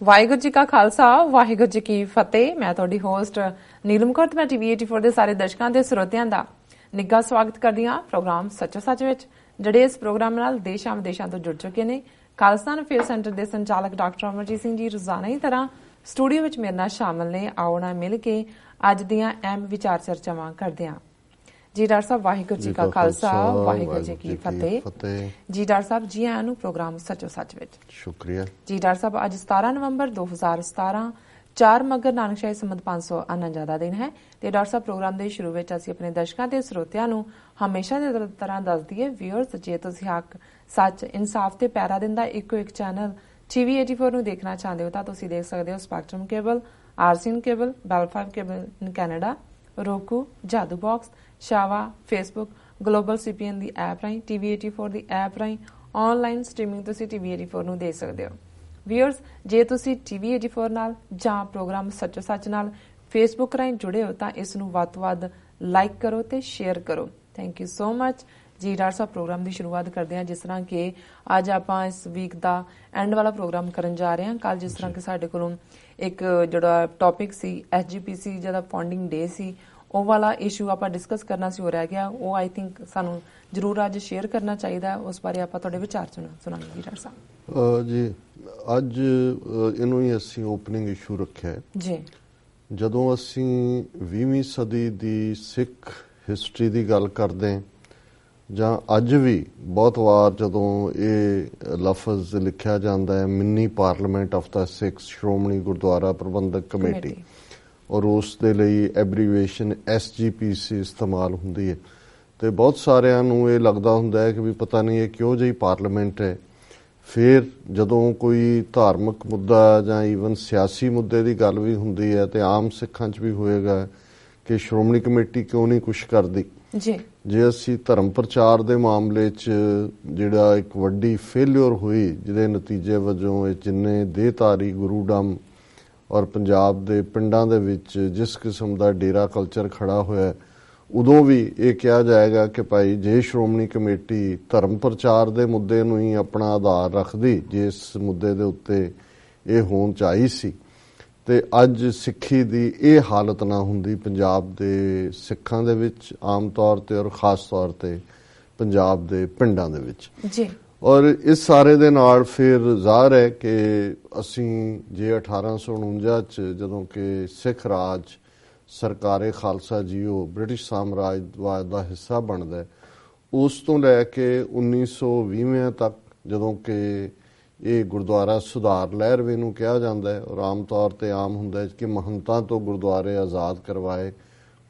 ਵਾਹਿਗੁਰੂ ਜੀ ਕਾ ਖਾਲਸਾ ਵਾਹਿਗੁਰੂ ਜੀ ਕੀ ਫਤਿਹ। ਮੈਂ ਤੁਹਾਡੀ ਹੋਸਟ ਨੀਲਮ ਕੌਰ ਤੇ ਮੈਂ ਟੀਵੀ 84 ਦੇ ਸਾਰੇ ਦਰਸ਼ਕਾਂ ਤੇ ਸਰੋਤਿਆਂ ਦਾ ਨਿੱਘਾ ਸਵਾਗਤ ਕਰਦੀ ਹਾਂ ਪ੍ਰੋਗਰਾਮ ਸੱਚੋ ਸੱਚ ਵਿੱਚ, ਜਿਹੜੇ ਇਸ ਪ੍ਰੋਗਰਾਮ ਨਾਲ ਦੇਸ਼ਾਂ ਵਿਦੇਸ਼ਾਂ ਤੋਂ ਜੁੜ ਚੁੱਕੇ ਨੇ। ਖਾਲਸਤਾਨ ਅਫੇਅਰ ਸੈਂਟਰ ਦੇ ਸੰਚਾਲਕ ਡਾਕਟਰ ਅਮਰਜੀਤ ਸਿੰਘ ਜੀ ਰੋਜ਼ਾਨਾ ਦੀ ਤਰ੍ਹਾਂ ਸਟੂਡੀਓ ਵਿੱਚ ਮੇਰੇ ਨਾਲ ਸ਼ਾਮਲ ਨੇ। ਆਓ ਨਾਲ ਮਿਲ ਕੇ ਅੱਜ ਦੀਆਂ ਅਹਿਮ ਵਿਚਾਰ ਚਰਚਾਵਾਂ ਕਰਦੇ ਹਾਂ। ਜੀ ਡਾਕਟਰ ਸਾਹਿਬ, ਵਾਹਿਗੁਰੂ ਜੀ ਕਾ ਖਾਲਸਾ ਵਾਹਿਗੁਰੂ ਜੀ ਕੀ ਫਤਿਹ। ਜੀ ਡਾਕਟਰ ਸਾਹਿਬ, ਜੀ ਆਇਆਂ ਨੂੰ ਪ੍ਰੋਗਰਾਮ ਸੱਚੋ ਸੱਚ ਵਿੱਚ। ਸ਼ੁਕਰੀਆ ਜੀ ਡਾਕਟਰ ਸਾਹਿਬ, ਅੱਜ 17 ਨਵੰਬਰ 2017 4 ਮਘਰ ਨਾਨਕਸ਼ਾਹੀ ਸੰਮਤ 549 ਦਾ ਦਿਨ ਹੈ ਤੇ ਡਾਕਟਰ ਸਾਹਿਬ, ਪ੍ਰੋਗਰਾਮ ਦੇ ਸ਼ੁਰੂ ਵਿੱਚ ਅਸੀਂ ਆਪਣੇ ਦਰਸ਼ਕਾਂ ਤੇ ਸਰੋਤਿਆਂ ਨੂੰ ਹਮੇਸ਼ਾ ਦੀ ਤਰ੍ਹਾਂ ਦੱਸ ਦਈਏ, ਵੀਅਰਸ, ਜੇ ਤੁਸੀਂ ਹੱਕ, ਸੱਚ, ਇਨਸਾਫ ਤੇ ਪੈਰਾ ਦਿੰਦਾ ਇੱਕੋ ਇੱਕ ਚੈਨਲ ਟੀਵੀ 84 ਨੂੰ ਦੇਖਣਾ ਚਾਹੁੰਦੇ ਹੋ ਤਾਂ ਤੁਸੀਂ ਦੇਖ ਸਕਦੇ ਹੋ spectrum cable, RCN cable, Bell 5 cable in Canada, roku, Jadoo box, ਸ਼ਾਵਾ, ਫੇਸਬੁੱਕ, ਗਲੋਬਲ ਸੀਪੀਐਨ ਦੀ ਐਪ ਰਾਹੀਂ, ਟੀਵੀ 84 ਦੀ ਐਪ ਰਾਹੀਂ ਆਨਲਾਈਨ ਸਟ੍ਰੀਮਿੰਗ ਤੁਸੀਂ ਟੀਵੀ 84 ਨੂੰ ਦੇਖ ਸਕਦੇ ਹੋ। ਵੀਅਰਸ, ਜੇ ਤੁਸੀਂ ਟੀਵੀ 84 ਨਾਲ ਜਾਂ ਪ੍ਰੋਗਰਾਮ ਸੱਚੋ ਸੱਚ ਨਾਲ ਫੇਸਬੁੱਕ ਰਾਹੀਂ ਜੁੜੇ ਹੋ ਤਾਂ ਇਸ ਨੂੰ ਵੱਧ ਤੋਂ ਵੱਧ ਲਾਈਕ ਕਰੋ ਤੇ ਸ਼ੇਅਰ ਕਰੋ। Thank you so much. ਜੀ ਡਾਕਟਰ ਸਾਹਿਬ, ਪ੍ਰੋਗਰਾਮ ਦੀ ਸ਼ੁਰੂਆਤ ਕਰਦੇ ਹਾਂ ਜਿਸ ਤਰ੍ਹਾਂ ਕਿ ਅੱਜ ਆਪਾਂ ਇਸ ਵੀਕ ਦਾ ਐਂਡ ਵਾਲਾ ਪ੍ਰੋਗਰਾਮ ਕਰਨ ਜਾ ਰਹੇ ਹਾਂ। ਕੱਲ ਜਿਸ ਤਰ੍ਹਾਂ ਕਿ ਸਾਡੇ ਕੋਲੋਂ ਇੱਕ ਜਿਹੜਾ ਟੌਪਿਕ ਸੀ SGPC ਜਿਹਦਾ ਫਾਊਂਡਿੰਗ ਡੇ ਸੀ, ਉਹ ਵਾਲਾ ਇਸ਼ੂ ਆਪਾਂ ਡਿਸਕਸ ਕਰਨਾ ਸੀ, ਹੋ ਰਹਿ ਗਿਆ। ਉਹ ਆਈ ਥਿੰਕ ਸਾਨੂੰ ਜ਼ਰੂਰ ਅੱਜ ਸ਼ੇਅਰ ਕਰਨਾ ਚਾਹੀਦਾ। ਉਸ ਬਾਰੇ ਆਪਾਂ ਤੁਹਾਡੇ ਵਿਚਾਰ ਸੁਣਾਂਗੇ ਜੀ ਡਾਕਟਰ ਸਾਹਿਬ। ਜੀ ਅੱਜ ਇਹਨੂੰ ਹੀ ਅਸੀਂ ਓਪਨਿੰਗ ਇਸ਼ੂ ਰੱਖਿਆ ਜੀ। ਜਦੋਂ ਅਸੀਂ 20ਵੀਂ ਸਦੀ ਦੀ ਸਿੱਖ ਹਿਸਟਰੀ ਦੀ ਗੱਲ ਕਰਦੇ ਜਾਂ ਅੱਜ ਵੀ ਬਹੁਤ ਵਾਰ ਜਦੋਂ ਇਹ ਲਫ਼ਜ਼ ਲਿਖਿਆ ਜਾਂਦਾ ਹੈ ਮਿੰਨੀ ਪਾਰਲੀਮੈਂਟ ਆਫ ਦਾ ਸਿੱਖ ਸ਼੍ਰੋਮਣੀ ਗੁਰਦੁਆਰਾ ਪ੍ਰਬੰਧਕ ਕਮੇਟੀ, ਔਰ ਉਸ ਦੇ ਲਈ ਐਬਰੀਵੇਸ਼ਨ SGPC ਇਸਤੇਮਾਲ ਹੁੰਦੀ ਹੈ, ਤੇ ਬਹੁਤ ਸਾਰਿਆਂ ਨੂੰ ਇਹ ਲੱਗਦਾ ਹੁੰਦਾ ਹੈ ਕਿ ਵੀ ਪਤਾ ਨਹੀਂ ਇਹ ਕਿਹੋ ਜਿਹੀ ਪਾਰਲੀਮੈਂਟ ਹੈ। ਫਿਰ ਜਦੋਂ ਕੋਈ ਧਾਰਮਿਕ ਮੁੱਦਾ ਜਾਂ ਈਵਨ ਸਿਆਸੀ ਮੁੱਦੇ ਦੀ ਗੱਲ ਵੀ ਹੁੰਦੀ ਹੈ ਤੇ ਆਮ ਸਿੱਖਾਂ 'ਚ ਵੀ ਹੋਏਗਾ ਕਿ ਸ਼੍ਰੋਮਣੀ ਕਮੇਟੀ ਕਿਉਂ ਨਹੀਂ ਕੁਛ ਕਰਦੀ। ਜੇ ਅਸੀਂ ਧਰਮ ਪ੍ਰਚਾਰ ਦੇ ਮਾਮਲੇ 'ਚ ਜਿਹੜਾ ਇੱਕ ਵੱਡੀ ਫੇਲਿਅਰ ਹੋਈ, ਜਿਹਦੇ ਨਤੀਜੇ ਵਜੋਂ ਇਹ ਜਿੰਨੇ ਦੇਹਧਾਰੀ ਗੁਰੂਡਮ ਔਰ ਪੰਜਾਬ ਦੇ ਪਿੰਡਾਂ ਦੇ ਵਿੱਚ ਜਿਸ ਕਿਸਮ ਦਾ ਡੇਰਾ ਕਲਚਰ ਖੜਾ ਹੋਇਆ, ਉਦੋਂ ਵੀ ਇਹ ਕਿਹਾ ਜਾਏਗਾ ਕਿ ਭਾਈ ਜੇ ਸ਼੍ਰੋਮਣੀ ਕਮੇਟੀ ਧਰਮ ਪ੍ਰਚਾਰ ਦੇ ਮੁੱਦੇ ਨੂੰ ਹੀ ਆਪਣਾ ਆਧਾਰ ਰੱਖਦੀ, ਜਿਸ ਮੁੱਦੇ ਦੇ ਉੱਤੇ ਇਹ ਹੋਂਦ 'ਚ ਆਈ ਸੀ, ਤੇ ਅੱਜ ਸਿੱਖੀ ਦੀ ਇਹ ਹਾਲਤ ਨਾ ਹੁੰਦੀ ਪੰਜਾਬ ਦੇ ਸਿੱਖਾਂ ਦੇ ਵਿੱਚ ਆਮ ਤੌਰ ਤੇ ਔਰ ਖਾਸ ਤੌਰ ਤੇ ਪੰਜਾਬ ਦੇ ਪਿੰਡਾਂ ਦੇ ਵਿੱਚ ਜੀ। ਔਰ ਇਸ ਸਾਰੇ ਦੇ ਨਾਲ ਫਿਰ ਜ਼ਾਹਰ ਹੈ ਕਿ ਅਸੀਂ ਜੇ 1849 ਚ ਜਦੋਂ ਕਿ ਸਿੱਖ ਰਾਜ ਸਰਕਾਰੇ ਖਾਲਸਾ ਜੀਓ ਬ੍ਰਿਟਿਸ਼ ਸਾਮਰਾਜਵਾਦ ਦਾ ਹਿੱਸਾ ਬਣਦਾ, ਉਸ ਤੋਂ ਲੈ ਕੇ 1920 ਤੱਕ ਜਦੋਂ ਕਿ ਇਹ ਗੁਰਦੁਆਰਾ ਸੁਧਾਰ ਲਹਿਰ ਨੂੰ ਕਿਹਾ ਜਾਂਦਾ ਹੈ, ਔਰ ਆਮ ਤੌਰ ਤੇ ਆਮ ਹੁੰਦਾ ਹੈ ਕਿ ਮਹੰਤਾਂ ਤੋਂ ਗੁਰਦੁਆਰੇ ਆਜ਼ਾਦ ਕਰਵਾਏ,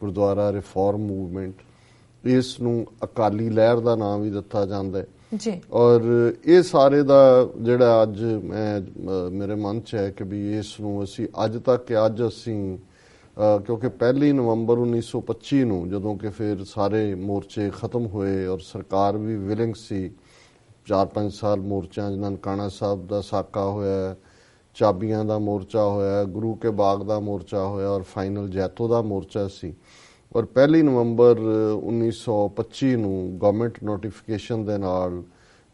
ਗੁਰਦੁਆਰਾ ਰਿਫਾਰਮ ਮੂਵਮੈਂਟ, ਇਸ ਨੂੰ ਅਕਾਲੀ ਲਹਿਰ ਦਾ ਨਾਮ ਵੀ ਦਿੱਤਾ ਜਾਂਦਾ ਹੈ ਜੀ। ਔਰ ਇਹ ਸਾਰੇ ਦਾ ਜਿਹੜਾ ਅੱਜ ਮੇਰੇ ਮਨ 'ਚ ਹੈ ਕਿ ਵੀ ਇਸ ਨੂੰ ਅਸੀਂ ਅੱਜ ਤੱਕ ਅੱਜ ਅਸੀਂ ਕਿਉਂਕਿ 1 ਨਵੰਬਰ 1925 ਨੂੰ ਜਦੋਂ ਕਿ ਫਿਰ ਸਾਰੇ ਮੋਰਚੇ ਖਤਮ ਹੋਏ ਔਰ ਸਰਕਾਰ ਵੀ ਵਿਲਿੰਗ ਸੀ, 4-5 ਸਾਲ ਮੋਰਚਿਆਂ 'ਚ ਨਨਕਾਣਾ ਸਾਹਿਬ ਦਾ ਸਾਕਾ ਹੋਇਆ, ਚਾਬੀਆਂ ਦਾ ਮੋਰਚਾ ਹੋਇਆ, ਗੁਰੂ ਕੇ ਬਾਗ ਦਾ ਮੋਰਚਾ ਹੋਇਆ ਔਰ ਫਾਈਨਲ ਜੈਤੋ ਦਾ ਮੋਰਚਾ ਸੀ। ਔਰ 1 ਨਵੰਬਰ 1925 ਨੂੰ ਗਵਰਨਮੈਂਟ ਨੋਟੀਫਿਕੇਸ਼ਨ ਦੇ ਨਾਲ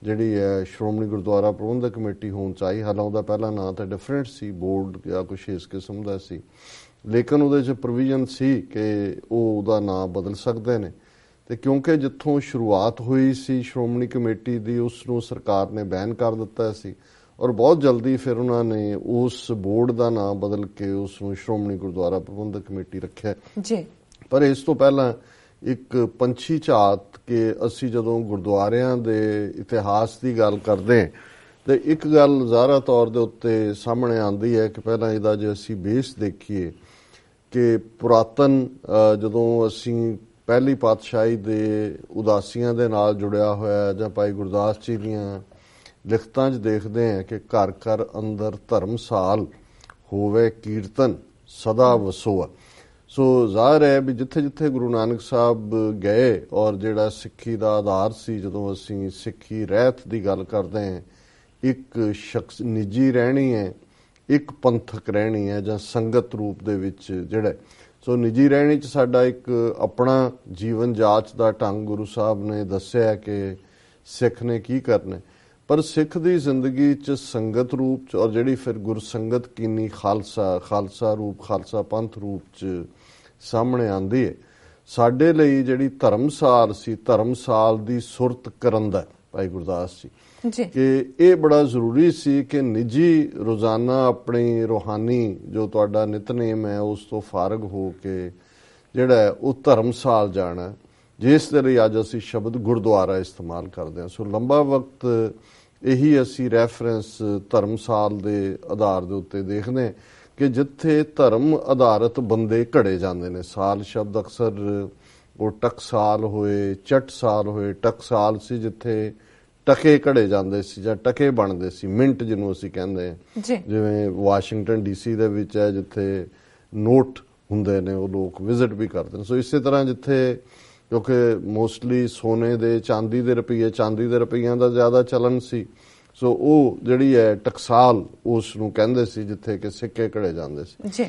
ਜਿਹੜੀ ਹੈ ਸ਼੍ਰੋਮਣੀ ਗੁਰਦੁਆਰਾ ਪ੍ਰਬੰਧਕ ਕਮੇਟੀ ਹੋਣ 'ਚ ਆਈ। ਹਾਲਾਂ ਉਹਦਾ ਪਹਿਲਾ ਨਾਂ ਤਾਂ ਡਿਫਰੈਂਟ ਸੀ, ਬੋਰਡ ਜਾਂ ਕੁਛ ਇਸ ਕਿਸਮ ਦਾ ਸੀ, ਲੇਕਿਨ ਉਹਦੇ 'ਚ ਪ੍ਰੋਵੀਜ਼ਨ ਸੀ ਕਿ ਉਹ ਉਹਦਾ ਨਾਂ ਬਦਲ ਸਕਦੇ ਨੇ। ਤੇ ਕਿਉਂਕਿ ਜਿੱਥੋਂ ਸ਼ੁਰੂਆਤ ਹੋਈ ਸੀ ਸ਼੍ਰੋਮਣੀ ਕਮੇਟੀ ਦੀ, ਉਸ ਨੂੰ ਸਰਕਾਰ ਨੇ ਬੈਨ ਕਰ ਦਿੱਤਾ ਸੀ ਔਰ ਬਹੁਤ ਜਲਦੀ ਫਿਰ ਉਹਨਾਂ ਨੇ ਉਸ ਬੋਰਡ ਦਾ ਨਾਮ ਬਦਲ ਕੇ ਉਸ ਨੂੰ ਸ਼੍ਰੋਮਣੀ ਗੁਰਦੁਆਰਾ ਪ੍ਰਬੰਧਕ ਕਮੇਟੀ ਰੱਖਿਆ ਜੀ। ਪਰ ਇਸ ਤੋਂ ਪਹਿਲਾਂ ਇੱਕ ਪੰਛੀ ਝਾਤ ਕਿ ਅਸੀਂ ਜਦੋਂ ਗੁਰਦੁਆਰਿਆਂ ਦੇ ਇਤਿਹਾਸ ਦੀ ਗੱਲ ਕਰਦੇ ਤੇ ਇੱਕ ਗੱਲ ਜ਼ਾਹਰਾ ਤੌਰ ਦੇ ਉੱਤੇ ਸਾਹਮਣੇ ਆਉਂਦੀ ਹੈ ਕਿ ਪਹਿਲਾਂ ਇਹਦਾ ਜੇ ਅਸੀਂ ਬੇਸ ਦੇਖੀਏ ਕਿ ਪੁਰਾਤਨ ਜਦੋਂ ਅਸੀਂ ਪਹਿਲੀ ਪਾਤਸ਼ਾਹੀ ਦੇ ਉਦਾਸੀਆਂ ਦੇ ਨਾਲ ਜੁੜਿਆ ਹੋਇਆ ਜਾਂ ਭਾਈ ਗੁਰਦਾਸ ਜੀ ਦੀਆਂ ਲਿਖਤਾਂ 'ਚ ਦੇਖਦੇ ਹਾਂ ਕਿ ਘਰ ਘਰ ਅੰਦਰ ਧਰਮਸਾਲ ਹੋਵੇ ਕੀਰਤਨ ਸਦਾ ਵਸੋਆ। ਸੋ ਜ਼ਾਹਰ ਹੈ ਵੀ ਜਿੱਥੇ ਜਿੱਥੇ ਗੁਰੂ ਨਾਨਕ ਸਾਹਿਬ ਗਏ ਔਰ ਜਿਹੜਾ ਸਿੱਖੀ ਦਾ ਆਧਾਰ ਸੀ, ਜਦੋਂ ਅਸੀਂ ਸਿੱਖੀ ਰਹਿਤ ਦੀ ਗੱਲ ਕਰਦੇ ਹਾਂ, ਇੱਕ ਸ਼ਖਸ ਨਿੱਜੀ ਰਹਿਣੀ ਹੈ, ਇੱਕ ਪੰਥਕ ਰਹਿਣੀ ਹੈ ਜਾਂ ਸੰਗਤ ਰੂਪ ਦੇ ਵਿੱਚ ਜਿਹੜਾ। ਸੋ ਨਿੱਜੀ ਰਹਿਣੀ 'ਚ ਸਾਡਾ ਇੱਕ ਆਪਣਾ ਜੀਵਨ ਜਾਚ ਦਾ ਢੰਗ ਗੁਰੂ ਸਾਹਿਬ ਨੇ ਦੱਸਿਆ ਕਿ ਸਿੱਖ ਨੇ ਕੀ ਕਰਨਾ, ਪਰ ਸਿੱਖ ਦੀ ਜ਼ਿੰਦਗੀ 'ਚ ਸੰਗਤ ਰੂਪ 'ਚ ਔਰ ਜਿਹੜੀ ਫਿਰ ਗੁਰਸੰਗਤ ਕੀਨੀ ਖਾਲਸਾ ਰੂਪ ਖਾਲਸਾ ਪੰਥ ਰੂਪ 'ਚ ਸਾਹਮਣੇ ਆਉਂਦੀ ਹੈ। ਸਾਡੇ ਲਈ ਜਿਹੜੀ ਧਰਮਸਾਲ ਸੀ, ਧਰਮਸਾਲ ਦੀ ਸੁਰਤ ਕਰਨ ਦਾ ਭਾਈ ਗੁਰਦਾਸ ਜੀ ਕਿ ਇਹ ਬੜਾ ਜ਼ਰੂਰੀ ਸੀ ਕਿ ਨਿੱਜੀ ਰੋਜ਼ਾਨਾ ਆਪਣੀ ਰੂਹਾਨੀ ਜੋ ਤੁਹਾਡਾ ਨਿਤਨੇਮ ਹੈ ਉਸ ਤੋਂ ਫਾਰਗ ਹੋ ਕੇ ਜਿਹੜਾ ਉਹ ਧਰਮਸਾਲ ਜਾਣਾ, ਜਿਸ ਦੇ ਲਈ ਅੱਜ ਅਸੀਂ ਸ਼ਬਦ ਗੁਰਦੁਆਰਾ ਇਸਤੇਮਾਲ ਕਰਦੇ ਹਾਂ। ਸੋ ਲੰਬਾ ਵਕਤ ਇਹੀ ਅਸੀਂ ਰੈਫਰੈਂਸ ਧਰਮਸਾਲ ਦੇ ਆਧਾਰ ਦੇ ਉੱਤੇ ਦੇਖਦੇ ਕਿ ਜਿੱਥੇ ਧਰਮ ਆਧਾਰਿਤ ਬੰਦੇ ਘੜੇ ਜਾਂਦੇ ਨੇ। ਸਾਲ ਸ਼ਬਦ ਅਕਸਰ ਉਹ ਟਕਸਾਲ ਹੋਏ, ਚਟਸਾਲ ਹੋਏ। ਟਕਸਾਲ ਸੀ ਜਿੱਥੇ ਟਕੇ ਘੜੇ ਜਾਂਦੇ ਸੀ ਜਾਂ ਟਕੇ ਬਣਦੇ ਸੀ, ਮਿੰਟ ਜਿਹਨੂੰ ਅਸੀਂ ਕਹਿੰਦੇ ਹਾਂ, ਜਿਵੇਂ ਵਾਸ਼ਿੰਗਟਨ DC ਦੇ ਵਿੱਚ ਹੈ ਜਿੱਥੇ ਨੋਟ ਹੁੰਦੇ ਨੇ, ਉਹ ਲੋਕ ਵਿਜ਼ਿਟ ਵੀ ਕਰਦੇ ਨੇ। ਸੋ ਇਸੇ ਤਰ੍ਹਾਂ ਜਿੱਥੇ ਕਿਉਂਕਿ ਮੋਸਟਲੀ ਸੋਨੇ ਦੇ ਚਾਂਦੀ ਦੇ ਰੁਪਈਆਂ ਦਾ ਜ਼ਿਆਦਾ ਚਲਨ ਸੀ, ਸੋ ਉਹ ਜਿਹੜੀ ਹੈ ਟਕਸਾਲ ਉਸ ਨੂੰ ਕਹਿੰਦੇ ਸੀ ਜਿੱਥੇ ਕਿ ਸਿੱਕੇ ਘੜੇ ਜਾਂਦੇ ਸੀ।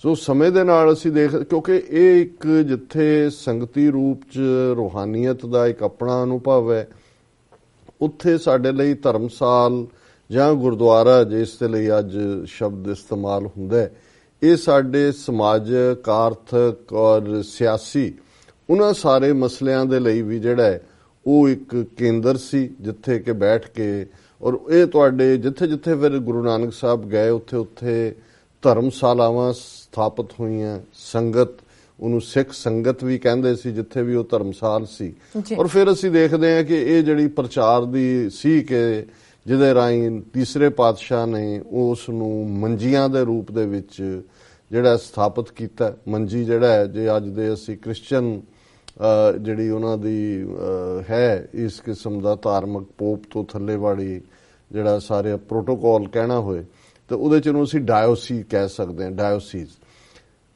ਸੋ ਸਮੇਂ ਦੇ ਨਾਲ ਅਸੀਂ ਕਿਉਂਕਿ ਇਹ ਇੱਕ ਜਿੱਥੇ ਸੰਗਤੀ ਰੂਪ 'ਚ ਰੂਹਾਨੀਅਤ ਦਾ ਇੱਕ ਆਪਣਾ ਅਨੁਭਵ ਹੈ, ਉੱਥੇ ਸਾਡੇ ਲਈ ਧਰਮਸਾਲ ਜਾਂ ਗੁਰਦੁਆਰਾ ਜਿਸ ਦੇ ਲਈ ਅੱਜ ਸ਼ਬਦ ਇਸਤੇਮਾਲ ਹੁੰਦਾ ਹੈ, ਇਹ ਸਾਡੇ ਸਮਾਜਿਕ, ਆਰਥਿਕ ਔਰ ਸਿਆਸੀ ਉਹਨਾਂ ਸਾਰੇ ਮਸਲਿਆਂ ਦੇ ਲਈ ਵੀ ਜਿਹੜਾ ਹੈ ਉਹ ਇੱਕ ਕੇਂਦਰ ਸੀ ਜਿੱਥੇ ਕਿ ਬੈਠ ਕੇ ਔਰ ਇਹ ਤੁਹਾਡੇ ਜਿੱਥੇ ਜਿੱਥੇ ਫਿਰ ਗੁਰੂ ਨਾਨਕ ਸਾਹਿਬ ਗਏ ਉੱਥੇ ਧਰਮਸ਼ਾਲਾਵਾਂ ਸਥਾਪਿਤ ਹੋਈਆਂ। ਸੰਗਤ, ਉਹਨੂੰ ਸਿੱਖ ਸੰਗਤ ਵੀ ਕਹਿੰਦੇ ਸੀ ਜਿੱਥੇ ਵੀ ਉਹ ਧਰਮਸਾਲ ਸੀ। ਔਰ ਫਿਰ ਅਸੀਂ ਦੇਖਦੇ ਹਾਂ ਕਿ ਇਹ ਜਿਹੜੀ ਪ੍ਰਚਾਰ ਦੀ ਸੀ ਕਿ ਜਿਹਦੇ ਰਾਹੀਂ ਤੀਸਰੇ ਪਾਤਸ਼ਾਹ ਨੇ ਉਸ ਨੂੰ ਮੰਜੀਆਂ ਦੇ ਰੂਪ ਦੇ ਵਿੱਚ ਜਿਹੜਾ ਸਥਾਪਿਤ ਕੀਤਾ। ਮੰਜੀ ਜਿਹੜਾ ਹੈ, ਜੇ ਅੱਜ ਦੇ ਅਸੀਂ ਕ੍ਰਿਸਚਨ ਜਿਹੜੀ ਉਹਨਾਂ ਦੀ ਹੈ ਇਸ ਕਿਸਮ ਦਾ ਧਾਰਮਿਕ ਪੋਪ ਤੋਂ ਥੱਲੇ ਵਾਲੀ ਜਿਹੜਾ ਸਾਰੇ ਪ੍ਰੋਟੋਕੋਲ ਕਹਿਣਾ ਹੋਏ ਤਾਂ ਉਹਦੇ 'ਚ ਉਹਨੂੰ ਅਸੀਂ ਡਾਇਓਸੀ ਕਹਿ ਸਕਦੇ ਹਾਂ, ਡਾਇਓਸੀਜ਼।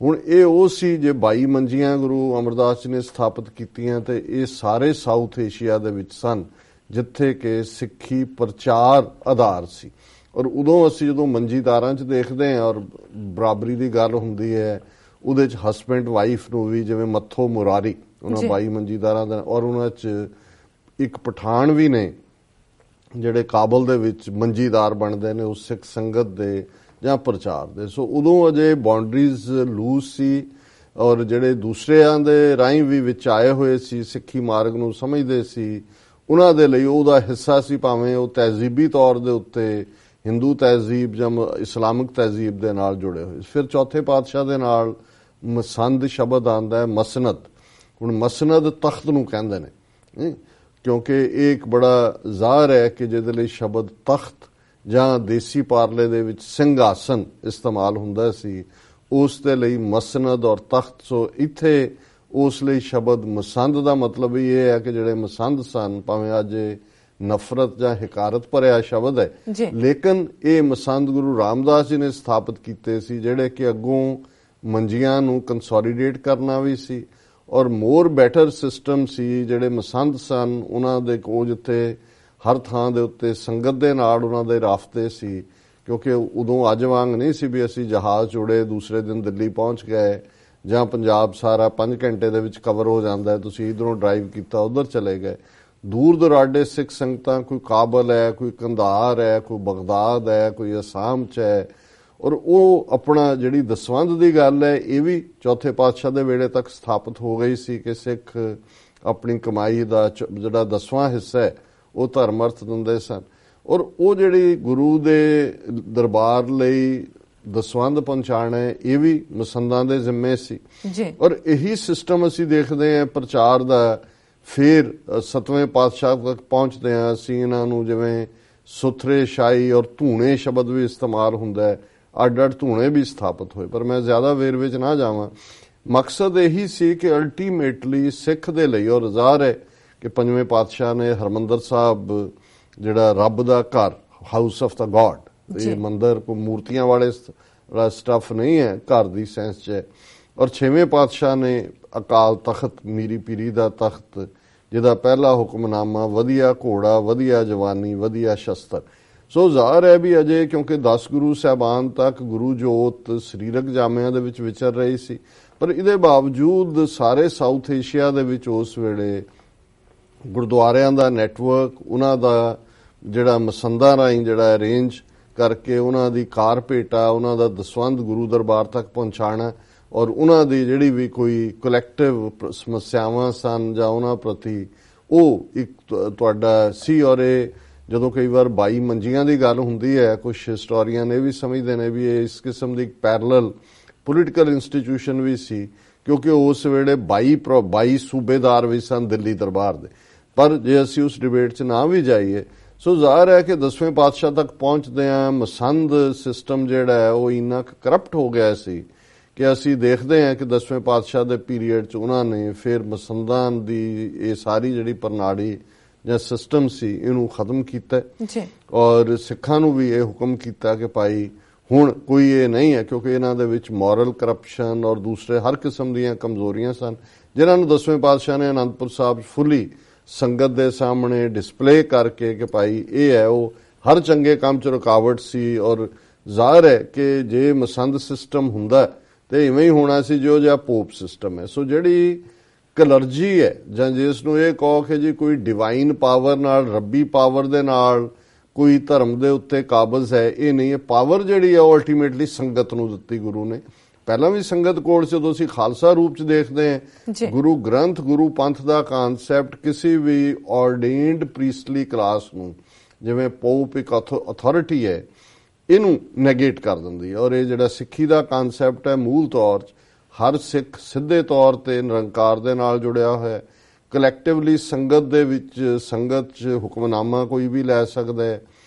ਹੁਣ ਇਹ ਉਹ ਸੀ ਜੇ 22 ਮੰਜੀਆਂ ਗੁਰੂ ਅਮਰਦਾਸ ਜੀ ਨੇ ਸਥਾਪਿਤ ਕੀਤੀਆਂ ਤੇ ਇਹ ਸਾਰੇ ਸਾਊਥ ਏਸ਼ੀਆ ਦੇ ਵਿੱਚ ਸਨ ਜਿੱਥੇ ਕਿ ਸਿੱਖੀ ਪ੍ਰਚਾਰ ਆਧਾਰ ਸੀ। ਔਰ ਉਦੋਂ ਅਸੀਂ ਜਦੋਂ ਮੰਜੀਦਾਰਾਂ 'ਚ ਦੇਖਦੇ ਹਾਂ ਔਰ ਬਰਾਬਰੀ ਦੀ ਗੱਲ ਹੁੰਦੀ ਹੈ, ਉਹਦੇ 'ਚ ਹਸਬੈਂਡ ਵਾਈਫ ਨੂੰ ਵੀ ਜਿਵੇਂ ਮੱਥੋ ਮੁਰਾਰੀ ਉਹਨਾਂ 22 ਮੰਜੀਦਾਰਾਂ ਦਾ, ਔਰ ਉਹਨਾਂ 'ਚ ਇੱਕ ਪਠਾਨ ਵੀ ਨੇ ਜਿਹੜੇ ਕਾਬਲ ਦੇ ਵਿੱਚ ਮੰਜੀਦਾਰ ਬਣਦੇ ਨੇ ਉਸ ਸਿੱਖ ਸੰਗਤ ਦੇ ਜਾਂ ਪ੍ਰਚਾਰ ਦੇ। ਸੋ ਉਦੋਂ ਅਜੇ ਬਾਉਂਡਰੀਜ਼ ਲੂਜ਼ ਸੀ ਔਰ ਜਿਹੜੇ ਦੂਸਰਿਆਂ ਦੇ ਰਾਹੀਂ ਵੀ ਵਿੱਚ ਆਏ ਹੋਏ ਸੀ, ਸਿੱਖੀ ਮਾਰਗ ਨੂੰ ਸਮਝਦੇ ਸੀ, ਉਹਨਾਂ ਦੇ ਲਈ ਉਹਦਾ ਹਿੱਸਾ ਸੀ, ਭਾਵੇਂ ਉਹ ਤਹਿਜ਼ੀਬੀ ਤੌਰ ਦੇ ਉੱਤੇ ਹਿੰਦੂ ਤਹਿਜ਼ੀਬ ਜਾਂ ਇਸਲਾਮਿਕ ਤਹਿਜ਼ੀਬ ਦੇ ਨਾਲ ਜੁੜੇ ਹੋਏ। ਫਿਰ ਚੌਥੇ ਪਾਤਸ਼ਾਹ ਦੇ ਨਾਲ ਮਸੰਦ ਸ਼ਬਦ ਆਉਂਦਾ ਹੈ, ਮਸਨਦ। ਹੁਣ ਮਸਨਦ ਤਖਤ ਨੂੰ ਕਹਿੰਦੇ ਨੇ ਕਿਉਂਕਿ ਇਹ ਇੱਕ ਬੜਾ ਜ਼ਾਹਰ ਹੈ ਕਿ ਜਿਹਦੇ ਲਈ ਸ਼ਬਦ ਤਖਤ ਜਾਂ ਦੇਸੀ ਪਾਰਲੇ ਦੇ ਵਿੱਚ ਸਿੰਘਾਸਨ ਇਸਤੇਮਾਲ ਹੁੰਦਾ ਸੀ, ਉਸ ਦੇ ਲਈ ਮਸਨਦ ਔਰ ਤਖਤ। ਸੋ ਇੱਥੇ ਉਸ ਲਈ ਸ਼ਬਦ ਮਸੰਦ ਦਾ ਮਤਲਬ ਇਹ ਹੈ ਕਿ ਜਿਹੜੇ ਮਸੰਦ ਸਨ, ਭਾਵੇਂ ਅੱਜ ਨਫ਼ਰਤ ਜਾਂ ਹਕਾਰਤ ਭਰਿਆ ਸ਼ਬਦ ਹੈ, ਲੇਕਿਨ ਇਹ ਮਸੰਦ ਗੁਰੂ ਰਾਮਦਾਸ ਜੀ ਨੇ ਸਥਾਪਿਤ ਕੀਤੇ ਸੀ ਜਿਹੜੇ ਕਿ ਅੱਗੋਂ ਮੰਜੀਆਂ ਨੂੰ ਕੰਸੋਲੀਡੇਟ ਕਰਨਾ ਵੀ ਸੀ ਔਰ ਮੋਰ ਬੈਟਰ ਸਿਸਟਮ ਸੀ। ਜਿਹੜੇ ਮਸੰਦ ਸਨ ਉਹਨਾਂ ਦੇ ਕੋਲ ਜਿੱਥੇ ਹਰ ਥਾਂ ਦੇ ਉੱਤੇ ਸੰਗਤ ਦੇ ਨਾਲ ਉਹਨਾਂ ਦੇ ਰਾਫਤੇ ਸੀ, ਕਿਉਂਕਿ ਉਦੋਂ ਅੱਜ ਵਾਂਗ ਨਹੀਂ ਸੀ ਵੀ ਅਸੀਂ ਜਹਾਜ਼ ਚੁੜੇ ਦੂਸਰੇ ਦਿਨ ਦਿੱਲੀ ਪਹੁੰਚ ਗਏ ਜਾਂ ਪੰਜਾਬ ਸਾਰਾ 5 ਘੰਟੇ ਦੇ ਵਿੱਚ ਕਵਰ ਹੋ ਜਾਂਦਾ ਹੈ, ਤੁਸੀਂ ਇਧਰੋਂ ਡਰਾਈਵ ਕੀਤਾ ਉਧਰ ਚਲੇ ਗਏ। ਦੂਰ ਦੁਰਾਡੇ ਸਿੱਖ ਸੰਗਤਾਂ, ਕੋਈ ਕਾਬਲ ਹੈ, ਕੋਈ ਕੰਧਾਰ ਹੈ, ਕੋਈ ਬਗਦਾਦ ਹੈ, ਕੋਈ ਅਸਾਮ 'ਚ ਹੈ, ਔਰ ਉਹ ਆਪਣਾ ਜਿਹੜੀ ਦਸਵੰਧ ਦੀ ਗੱਲ ਹੈ ਇਹ ਵੀ ਚੌਥੇ ਪਾਤਸ਼ਾਹ ਦੇ ਵੇਲੇ ਤੱਕ ਸਥਾਪਿਤ ਹੋ ਗਈ ਸੀ ਕਿ ਸਿੱਖ ਆਪਣੀ ਕਮਾਈ ਦਾ ਜਿਹੜਾ 10ਵਾਂ ਹਿੱਸਾ ਹੈ ਉਹ ਧਰਮ ਅਰਥ ਦਿੰਦੇ ਸਨ। ਔਰ ਉਹ ਜਿਹੜੀ ਗੁਰੂ ਦੇ ਦਰਬਾਰ ਲਈ ਦਸਵੰਧ ਪਹੁੰਚਾਣਾ ਇਹ ਵੀ ਮਸੰਦਾਂ ਦੇ ਜ਼ਿੰਮੇ ਸੀ। ਔਰ ਇਹੀ ਸਿਸਟਮ ਅਸੀਂ ਦੇਖਦੇ ਹਾਂ ਪ੍ਰਚਾਰ ਦਾ। ਫਿਰ 7ਵੇਂ ਪਾਤਸ਼ਾਹ ਤੱਕ ਪਹੁੰਚਦੇ ਹਾਂ ਅਸੀਂ, ਇਹਨਾਂ ਨੂੰ ਜਿਵੇਂ ਸੁਥਰੇ ਸ਼ਾਹੀ ਔਰ ਧੂਣੇ ਸ਼ਬਦ ਵੀ ਇਸਤੇਮਾਲ ਹੁੰਦਾ ਹੈ, ਅੱਡ-ਅੱਡ ਧੂਣੇ ਵੀ ਸਥਾਪਿਤ ਹੋਏ। ਪਰ ਮੈਂ ਜ਼ਿਆਦਾ ਵੇਰਵੇ 'ਚ ਨਾ ਜਾਵਾਂ, ਮਕਸਦ ਇਹੀ ਸੀ ਕਿ ਅਲਟੀਮੇਟਲੀ ਸਿੱਖ ਦੇ ਲਈ, ਔਰ ਜ਼ਾਹਰ ਹੈ ਕਿ 5ਵੇਂ ਪਾਤਸ਼ਾਹ ਨੇ ਹਰਮੰਦਰ ਸਾਹਿਬ ਜਿਹੜਾ ਰੱਬ ਦਾ ਘਰ, ਹਾਊਸ ਆਫ ਦਾ ਗॉड, ਇਹ ਮੰਦਰ ਕੋਈ ਮੂਰਤੀਆਂ ਵਾਲੇ ਸਟੱਫ ਨਹੀਂ ਹੈ, ਘਰ ਦੀ ਸੈਂਸ 'ਚ ਹੈ। ਔਰ 6ਵੇਂ ਪਾਤਸ਼ਾਹ ਨੇ ਅਕਾਲ ਤਖਤ, ਮੀਰੀ ਪੀਰੀ ਦਾ ਤਖਤ, ਜਿਹਦਾ ਪਹਿਲਾ ਹੁਕਮਨਾਮਾ ਵਧੀਆ ਘੋੜਾ, ਵਧੀਆ ਜਵਾਨੀ, ਵਧੀਆ ਸ਼ਸਤਰ। ਸੋ ਜ਼ਾਹਰ ਹੈ ਵੀ ਅਜੇ ਕਿਉਂਕਿ 10 ਗੁਰੂ ਸਾਹਿਬਾਨ ਤੱਕ ਗੁਰੂ ਜੋਤ ਸਰੀਰਕ ਜਾਮਿਆਂ ਦੇ ਵਿੱਚ ਵਿਚਰ ਰਹੀ ਸੀ, ਪਰ ਇਹਦੇ ਬਾਵਜੂਦ ਸਾਰੇ ਸਾਊਥ ਏਸ਼ੀਆ ਦੇ ਵਿੱਚ ਉਸ ਵੇਲੇ ਗੁਰਦੁਆਰਿਆਂ ਦਾ ਨੈਟਵਰਕ, ਉਹਨਾਂ ਦਾ ਜਿਹੜਾ ਮਸੰਦਾਂ ਰਾਹੀਂ ਜਿਹੜਾ ਅਰੇਂਜ ਕਰਕੇ ਉਹਨਾਂ ਦੀ ਕਾਰਪੇਟ ਆ, ਉਹਨਾਂ ਦਾ ਦਸਵੰਧ ਗੁਰੂ ਦਰਬਾਰ ਤੱਕ ਪਹੁੰਚਾਉਣਾ, ਔਰ ਉਹਨਾਂ ਦੀ ਜਿਹੜੀ ਵੀ ਕੋਈ ਕਲੈਕਟਿਵ ਸਮੱਸਿਆਵਾਂ ਸਨ ਜਾਂ ਉਹਨਾਂ ਪ੍ਰਤੀ ਉਹ ਇੱਕ ਤੁਹਾਡਾ ਸੀ। ਔਰ ਇਹ ਜਦੋਂ ਕਈ ਵਾਰ 22 ਮੰਜੀਆਂ ਦੀ ਗੱਲ ਹੁੰਦੀ ਹੈ, ਕੁਝ ਹਿਸਟੋਰੀਅਨ ਇਹ ਵੀ ਸਮਝਦੇ ਨੇ ਵੀ ਇਹ ਇਸ ਕਿਸਮ ਦੀ ਪੈਰਲਲ ਪੋਲੀਟੀਕਲ ਇੰਸਟੀਟਿਊਸ਼ਨ ਵੀ ਸੀ, ਕਿਉਂਕਿ ਉਸ ਵੇਲੇ 22 ਸੂਬੇਦਾਰ ਵੀ ਸਨ ਦਿੱਲੀ ਦਰਬਾਰ ਦੇ। ਪਰ ਜੇ ਅਸੀਂ ਉਸ ਡਿਬੇਟ 'ਚ ਨਾ ਵੀ ਜਾਈਏ, ਸੋ ਜ਼ਾਹਰ ਹੈ ਕਿ 10ਵੇਂ ਪਾਤਸ਼ਾਹ ਤੱਕ ਪਹੁੰਚਦਿਆਂ ਮਸੰਦ ਸਿਸਟਮ ਜਿਹੜਾ ਹੈ ਉਹ ਇੰਨਾ ਕਰਪਟ ਹੋ ਗਿਆ ਸੀ ਕਿ ਅਸੀਂ ਦੇਖਦੇ ਹਾਂ ਕਿ 10ਵੇਂ ਪਾਤਸ਼ਾਹ ਦੇ ਪੀਰੀਅਡ 'ਚ ਉਹਨਾਂ ਨੇ ਫਿਰ ਮਸੰਦਾਂ ਦੀ ਇਹ ਸਾਰੀ ਜਿਹੜੀ ਪ੍ਰਣਾਲੀ ਜਾਂ ਸਿਸਟਮ ਸੀ ਇਹਨੂੰ ਖਤਮ ਕੀਤਾ ਜੀ। ਔਰ ਸਿੱਖਾਂ ਨੂੰ ਵੀ ਇਹ ਹੁਕਮ ਕੀਤਾ ਕਿ ਭਾਈ ਹੁਣ ਕੋਈ ਇਹ ਨਹੀਂ ਹੈ, ਕਿਉਂਕਿ ਇਹਨਾਂ ਦੇ ਵਿੱਚ ਮੋਰਲ ਕਰਪਸ਼ਨ ਔਰ ਦੂਸਰੇ ਹਰ ਕਿਸਮ ਦੀਆਂ ਕਮਜ਼ੋਰੀਆਂ ਸਨ, ਜਿਨ੍ਹਾਂ ਨੂੰ 10ਵੇਂ ਪਾਤਸ਼ਾਹ ਨੇ ਅਨੰਦਪੁਰ ਸਾਹਿਬ ਫੁੱਲੀ ਸੰਗਤ ਦੇ ਸਾਹਮਣੇ ਡਿਸਪਲੇ ਕਰਕੇ ਕਿ ਭਾਈ ਇਹ ਹੈ ਉਹ ਹਰ ਚੰਗੇ ਕੰਮ 'ਚ ਰੁਕਾਵਟ ਸੀ। ਔਰ ਜ਼ਾਹਰ ਹੈ ਕਿ ਜੇ ਮਸੰਦ ਸਿਸਟਮ ਹੁੰਦਾ ਤੇ ਇਵੇਂ ਹੀ ਹੋਣਾ ਸੀ ਜੋ ਜਿਹਾ ਪੋਪ ਸਿਸਟਮ ਹੈ। ਸੋ ਜਿਹੜੀ ਕਲਰਜੀ ਹੈ ਜਾਂ ਜਿਸ ਨੂੰ ਇਹ ਕਹੋ ਕਿ ਜੀ ਕੋਈ ਡਿਵਾਈਨ ਪਾਵਰ ਨਾਲ, ਰੱਬੀ ਪਾਵਰ ਦੇ ਨਾਲ ਕੋਈ ਧਰਮ ਦੇ ਉੱਤੇ ਕਾਬਜ਼ ਹੈ, ਇਹ ਨਹੀਂ ਹੈ। ਪਾਵਰ ਜਿਹੜੀ ਹੈ ਉਹ ਅਲਟੀਮੇਟਲੀ ਸੰਗਤ ਨੂੰ ਦਿੱਤੀ ਗੁਰੂ ਨੇ। ਪਹਿਲਾਂ ਵੀ ਸੰਗਤ ਕੋਲ ਜਦੋਂ ਅਸੀਂ ਖਾਲਸਾ ਰੂਪ ਚ ਦੇਖਦੇ ਹਾਂ, ਗੁਰੂ ਗ੍ਰੰਥ ਗੁਰੂ ਪੰਥ ਦਾ ਕਾਨਸੈਪਟ ਕਿਸੇ ਵੀ ਆਰਡੇਨਡ ਪ੍ਰੀਸਟਲੀ ਕਲਾਸ ਨੂੰ, ਜਿਵੇਂ ਪੋਪ ਇੱਕ ਅਥਾਰਟੀ ਹੈ, ਇਹਨੂੰ ਨੈਗੇਟ ਕਰ ਦਿੰਦੀ ਹੈ। ਔਰ ਇਹ ਜਿਹੜਾ ਸਿੱਖੀ ਦਾ ਕਾਨਸੈਪਟ ਹੈ, ਮੂਲ ਤੌਰ 'ਚ ਹਰ ਸਿੱਖ ਸਿੱਧੇ ਤੌਰ ਤੇ ਨਿਰੰਕਾਰ ਦੇ ਨਾਲ ਜੁੜਿਆ ਹੋਇਆ, ਕਲੈਕਟਿਵਲੀ ਸੰਗਤ ਦੇ ਵਿੱਚ, ਸੰਗਤ 'ਚ ਹੁਕਮਨਾਮਾ ਕੋਈ ਵੀ ਲੈ ਸਕਦਾ ਹੈ।